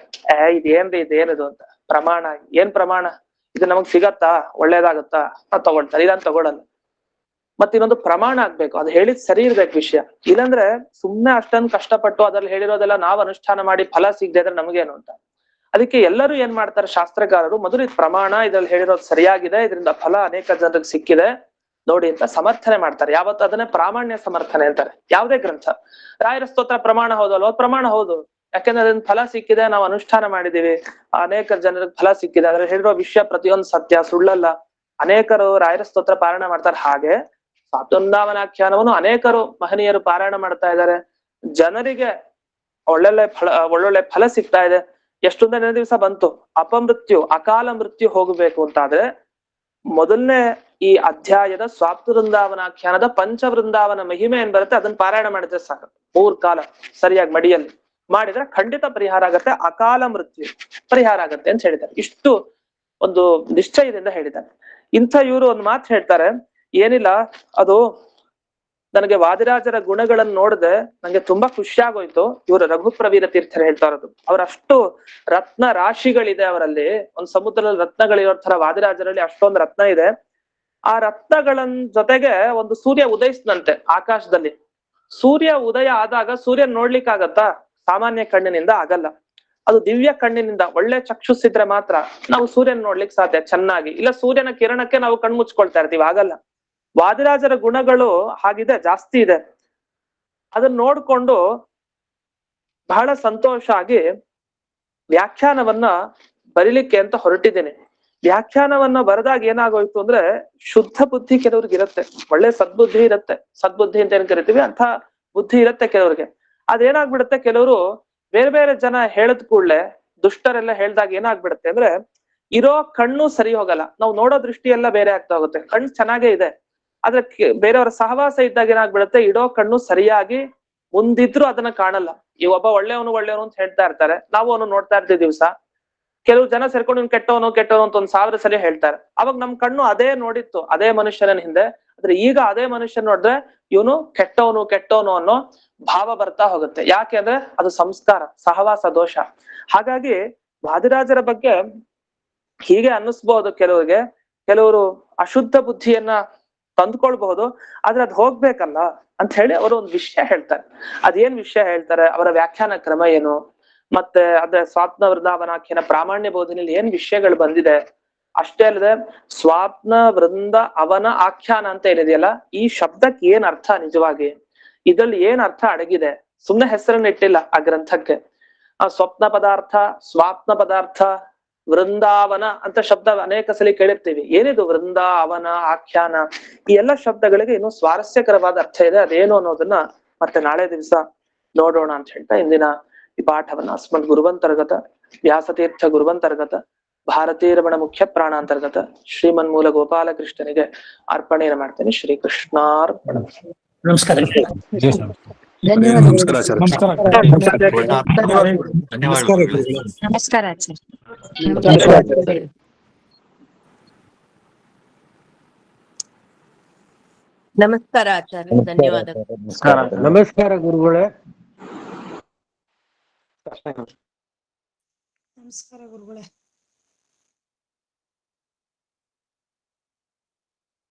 ಇದೇನಿದು ಅಂತ. ಪ್ರಮಾಣ, ಏನ್ ಪ್ರಮಾಣ? ಇದು ನಮಗ್ ಸಿಗತ್ತಾ? ಒಳ್ಳೇದಾಗತ್ತಾ? ತಗೊಳ್ತಾರೆ. ಇದನ್ನ ತಗೊಳಲ್ಲ. ಮತ್ ಇನ್ನೊಂದು ಪ್ರಮಾಣ ಆಗ್ಬೇಕು, ಅದು ಹೇಳಿದ್ ಸರಿ ಇರ್ಬೇಕು ವಿಷಯ. ಇಲ್ಲಾಂದ್ರೆ ಸುಮ್ನೆ ಅಷ್ಟೊಂದು ಕಷ್ಟಪಟ್ಟು ಅದ್ರಲ್ಲಿ ಹೇಳಿರೋದೆಲ್ಲ ನಾವ್ ಅನುಷ್ಠಾನ ಮಾಡಿ ಫಲ ಸಿಗದೆ ಇದ್ರೆ ನಮಗೇನು ಅಂತ. ಅದಕ್ಕೆ ಎಲ್ಲರೂ ಏನ್ ಮಾಡ್ತಾರೆ ಶಾಸ್ತ್ರಕಾರರು, ಮೊದಲು ಇದು ಪ್ರಮಾಣ, ಇದ್ರಲ್ಲಿ ಹೇಳಿರೋದು ಸರಿಯಾಗಿದೆ, ಇದರಿಂದ ಫಲ ಅನೇಕ ಜನರಿಗೆ ಸಿಕ್ಕಿದೆ ನೋಡಿ ಅಂತ ಸಮರ್ಥನೆ ಮಾಡ್ತಾರೆ. ಯಾವತ್ತು ಅದನ್ನೇ ಪ್ರಾಮಾಣ್ಯ ಸಮರ್ಥನೆ ಅಂತಾರೆ. ಯಾವ್ದೇ ಗ್ರಂಥ, ರಾಯರ ಸ್ತೋತ್ರ ಪ್ರಮಾಣ ಹೌದಲ್ವ? ಪ್ರಮಾಣ ಹೌದು, ಯಾಕೆಂದ್ರೆ ಅದನ್ನ ಫಲ ಸಿಕ್ಕಿದೆ, ನಾವು ಅನುಷ್ಠಾನ ಮಾಡಿದೀವಿ, ಅನೇಕ ಜನರಿಗೆ ಫಲ ಸಿಕ್ಕಿದೆ, ಅದ್ರಲ್ಲಿ ಹೇಳಿರೋ ವಿಷಯ ಪ್ರತಿಯೊಂದು ಸತ್ಯ, ಸುಳ್ಳಲ್ಲ. ಅನೇಕರು ರಾಯರ ಸ್ತೋತ್ರ ಪಾರಾಯಣ ಮಾಡ್ತಾರೆ. ಹಾಗೆ ಸ್ವಾತೃಂದಾವನಾಖ್ಯಾನವನ್ನು ಅನೇಕರು ಮಹನೀಯರು ಪಾರಾಯಣ ಮಾಡ್ತಾ ಇದ್ದಾರೆ, ಜನರಿಗೆ ಒಳ್ಳೊಳ್ಳೆ ಫಲ ಸಿಗ್ತಾ ಇದೆ. ಎಷ್ಟೊಂದ ದಿವಸ ಬಂತು, ಅಪಮೃತ್ಯು, ಅಕಾಲ ಮೃತ್ಯು ಹೋಗಬೇಕು ಅಂತಾದ್ರೆ ಮೊದಲನೇ ಈ ಅಧ್ಯಾಯದ ಸ್ವಾತೃಂದಾವನಾಖ್ಯಾನದ ಪಂಚವೃಂದಾವನ ಮಹಿಮೆ ಏನ್ ಬರುತ್ತೆ ಅದನ್ನ ಪಾರಾಯಣ ಮಾಡಿದ್ರೆ ಸಾಕು. 3 ಕಾಲ ಸರಿಯಾಗಿ ಮಡಿಯಲ್ಲಿ ಮಾಡಿದ್ರೆ ಖಂಡಿತ ಪರಿಹಾರ ಆಗತ್ತೆ, ಅಕಾಲ ಮೃತ್ಯು ಪರಿಹಾರ ಆಗತ್ತೆ ಅಂತ ಹೇಳಿದ್ದಾರೆ. ಇಷ್ಟು ಒಂದು ನಿಶ್ಚಯದಿಂದ ಹೇಳಿದ್ದಾರೆ. ಇಂಥ ಇವರು ಒಂದು ಮಾತು ಹೇಳ್ತಾರೆ, ಏನಿಲ್ಲ, ಅದು ನನಗೆ ವಾದಿರಾಜರ ಗುಣಗಳನ್ನು ನೋಡದೆ ನಂಗೆ ತುಂಬಾ ಖುಷಿ ಆಗೋಯ್ತು. ಇವರು ರಘುಪ್ರವೀರ ತೀರ್ಥರು ಹೇಳ್ತಾ ಇರೋದು, ಅವರಷ್ಟು ರತ್ನ ರಾಶಿಗಳಿದೆ ಅವರಲ್ಲಿ. ಒಂದ್ ಸಮುದ್ರದಲ್ಲಿ ರತ್ನಗಳಿರೋ ತರ ವಾದಿರಾಜರಲ್ಲಿ ಅಷ್ಟೊಂದು ರತ್ನ ಇದೆ. ಆ ರತ್ನಗಳ ಜೊತೆಗೆ ಒಂದು ಸೂರ್ಯ ಉದಯಿಸಿದಂತೆ ಆಕಾಶದಲ್ಲಿ. ಸೂರ್ಯ ಉದಯ ಆದಾಗ ಸೂರ್ಯನ್ ನೋಡ್ಲಿಕ್ಕಾಗತ್ತಾ? ಸಾಮಾನ್ಯ ಕಣ್ಣಿನಿಂದ ಆಗಲ್ಲ. ಅದು ದಿವ್ಯ ಕಣ್ಣಿನಿಂದ ಒಳ್ಳೆ ಚಕ್ಷುಸಿದ್ರೆ ಮಾತ್ರ ನಾವು ಸೂರ್ಯನ್ ನೋಡ್ಲಿಕ್ಕೆ ಸಾಧ್ಯ ಚೆನ್ನಾಗಿ. ಇಲ್ಲ ಸೂರ್ಯನ ಕಿರಣಕ್ಕೆ ನಾವು ಕಣ್ಮುಚ್ಕೊಳ್ತಾ ಇರ್ತೀವಿ, ಆಗಲ್ಲ. ವಾದಿರಾಜರ ಗುಣಗಳು ಹಾಗಿದೆ, ಜಾಸ್ತಿ ಇದೆ. ಅದನ್ನ ನೋಡ್ಕೊಂಡು ಬಹಳ ಸಂತೋಷ ಆಗಿ ವ್ಯಾಖ್ಯಾನವನ್ನ ಬರಿಲಿಕ್ಕೆ ಅಂತ ಹೊರಟಿದ್ದೇನೆ. ವ್ಯಾಖ್ಯಾನವನ್ನ ಬರೆದಾಗ ಏನಾಗೋಯ್ತು ಅಂದ್ರೆ, ಶುದ್ಧ ಬುದ್ಧಿ ಕೆಲವ್ರಿಗೆ ಇರುತ್ತೆ, ಒಳ್ಳೆ ಸದ್ಬುದ್ಧಿ ಇರುತ್ತೆ. ಸದ್ಬುದ್ಧಿ ಅಂತ ಏನ್ ಕರಿತೀವಿ ಅಂತ ಬುದ್ಧಿ ಇರುತ್ತೆ ಕೆಲವ್ರಿಗೆ. ಅದೇನಾಗ್ಬಿಡುತ್ತೆ, ಕೆಲವರು ಬೇರೆ ಬೇರೆ ಜನ ಹೇಳದ್ ಕೂಡ್ಲೆ, ದುಷ್ಟರೆಲ್ಲ ಹೇಳ್ದಾಗ ಏನಾಗ್ಬಿಡುತ್ತೆ ಅಂದ್ರೆ, ಇರೋ ಕಣ್ಣು ಸರಿ ಹೋಗಲ್ಲ, ನಾವು ನೋಡೋ ದೃಷ್ಟಿ ಎಲ್ಲ ಬೇರೆ ಆಗ್ತಾ ಹೋಗುತ್ತೆ. ಕಣ್ಣು ಚೆನ್ನಾಗೇ ಇದೆ, ಆದ್ರೆ ಬೇರೆಯವರ ಸಹವಾಸ ಇದ್ದಾಗ ಏನಾಗ್ಬಿಡುತ್ತೆ, ಇಡೋ ಕಣ್ಣು ಸರಿಯಾಗಿ ಮುಂದಿದ್ರು ಅದನ್ನ ಕಾಣಲ್ಲ. ಈ ಒಬ್ಬ ಒಳ್ಳೆಯವನು ಅಂತ ಹೇಳ್ತಾ ಇರ್ತಾರೆ, ನಾವು ಅವನು ನೋಡ್ತಾ ಇರ್ತೀವಿ ದಿವ್ಸ. ಕೆಲವು ಜನ ಸೇರ್ಕೊಂಡು ಇವ್ನು ಕೆಟ್ಟವನು ಅಂತ 1000 ಸಲ ಹೇಳ್ತಾರೆ. ಅವಾಗ ನಮ್ ಕಣ್ಣು ಅದೇ ನೋಡಿತ್ತು, ಅದೇ ಮನುಷ್ಯನ ಹಿಂದೆ. ಆದ್ರೆ ಈಗ ಅದೇ ಮನುಷ್ಯನ್ ನೋಡಿದ್ರೆ ಇವನು ಕೆಟ್ಟವನು ಅನ್ನೋ ಭಾವ ಬರ್ತಾ ಹೋಗುತ್ತೆ. ಯಾಕೆ ಅಂದ್ರೆ ಅದು ಸಂಸ್ಕಾರ, ಸಹವಾಸ ದೋಷ. ಹಾಗಾಗಿ ವಾದಿರಾಜರ ಬಗ್ಗೆ ಹೀಗೆ ಅನ್ನಿಸ್ಬಹುದು ಕೆಲವರಿಗೆ. ಕೆಲವರು ಅಶುದ್ಧ ಬುದ್ಧಿಯನ್ನ ತಂದ್ಕೊಳ್ಬಹುದು, ಆದ್ರೆ ಅದ್ ಹೋಗ್ಬೇಕಲ್ಲ ಅಂತ ಹೇಳಿ ಅವರು ಒಂದು ವಿಷಯ ಹೇಳ್ತಾರೆ. ಅದೇನ್ ವಿಷಯ ಹೇಳ್ತಾರೆ, ಅವರ ವ್ಯಾಖ್ಯಾನ ಕ್ರಮ ಏನು, ಮತ್ತೆ ಅದೇ ಸ್ವಾಪ್ನ ವೃಂದಾವನಾಖ್ಯಾನ ಪ್ರಾಮಾಣ್ಯ ಬೋಧನೆಯಲ್ಲಿ ಏನ್ ವಿಷಯಗಳು ಬಂದಿದೆ. ಅಷ್ಟೇ ಅಲ್ಲದೆ ಸ್ವಾಪ್ನ ವೃಂದ ಅವನ ಆಖ್ಯಾನ ಅಂತ ಏನಿದೆಯಲ್ಲ, ಈ ಶಬ್ದಕ್ಕೆ ಏನ್ ಅರ್ಥ ನಿಜವಾಗಿ, ಇದ್ರಲ್ಲಿ ಏನ್ ಅರ್ಥ ಅಡಗಿದೆ. ಸುಮ್ನೆ ಹೆಸರನ್ನ ಇಟ್ಟಿಲ್ಲ ಆ ಗ್ರಂಥಕ್ಕೆ. ಆ ಸ್ವಪ್ನ ಪದಾರ್ಥ, ಸ್ವಾಪ್ನ ಪದಾರ್ಥ, ವೃಂದಾವನ ಅಂತ ಶಬ್ದ ಅನೇಕ ಸಲ ಕೇಳಿರ್ತೀವಿ. ಏನಿದು ವೃಂದಾವನ ಆಖ್ಯಾನ? ಈ ಎಲ್ಲ ಶಬ್ದಗಳಿಗೆ ಇನ್ನೂ ಸ್ವಾರಸ್ಯಕರವಾದ ಅರ್ಥ ಇದೆ. ಅದೇನು ಅನ್ನೋದನ್ನ ಮತ್ತೆ ನಾಳೆ ದಿವಸ ನೋಡೋಣ ಅಂತ ಹೇಳ್ತಾ ಇಂದಿನ ಈ ಪಾಠವನ್ನ ಅಸ್ಮದ್ ಗುರುವಂತರ್ಗತ ವ್ಯಾಸತೀರ್ಥ ಗುರುವಂತರ್ಗತ ಭಾರತೀರಮಣ ಮುಖ್ಯ ಪ್ರಾಣಾಂತರ್ಗತ ಶ್ರೀಮನ್ಮೂಲ ಗೋಪಾಲಕೃಷ್ಣನಿಗೆ ಅರ್ಪಣೆಯನ್ನು ಮಾಡ್ತೇನೆ. ಶ್ರೀಕೃಷ್ಣಾರ್ಪಣ. ನಮಸ್ಕಾರ. ನಮಸ್ಕಾರ ನಮಸ್ಕಾರ ಆಚಾರ್ಯ. ನಮಸ್ಕಾರ ಆಚಾರ್ಯ, ಧನ್ಯವಾದಗಳು. ನಮಸ್ಕಾರ ಗುರುಗಳೇ. ನಮಸ್ಕಾರ ಗುರುಗಳೇ.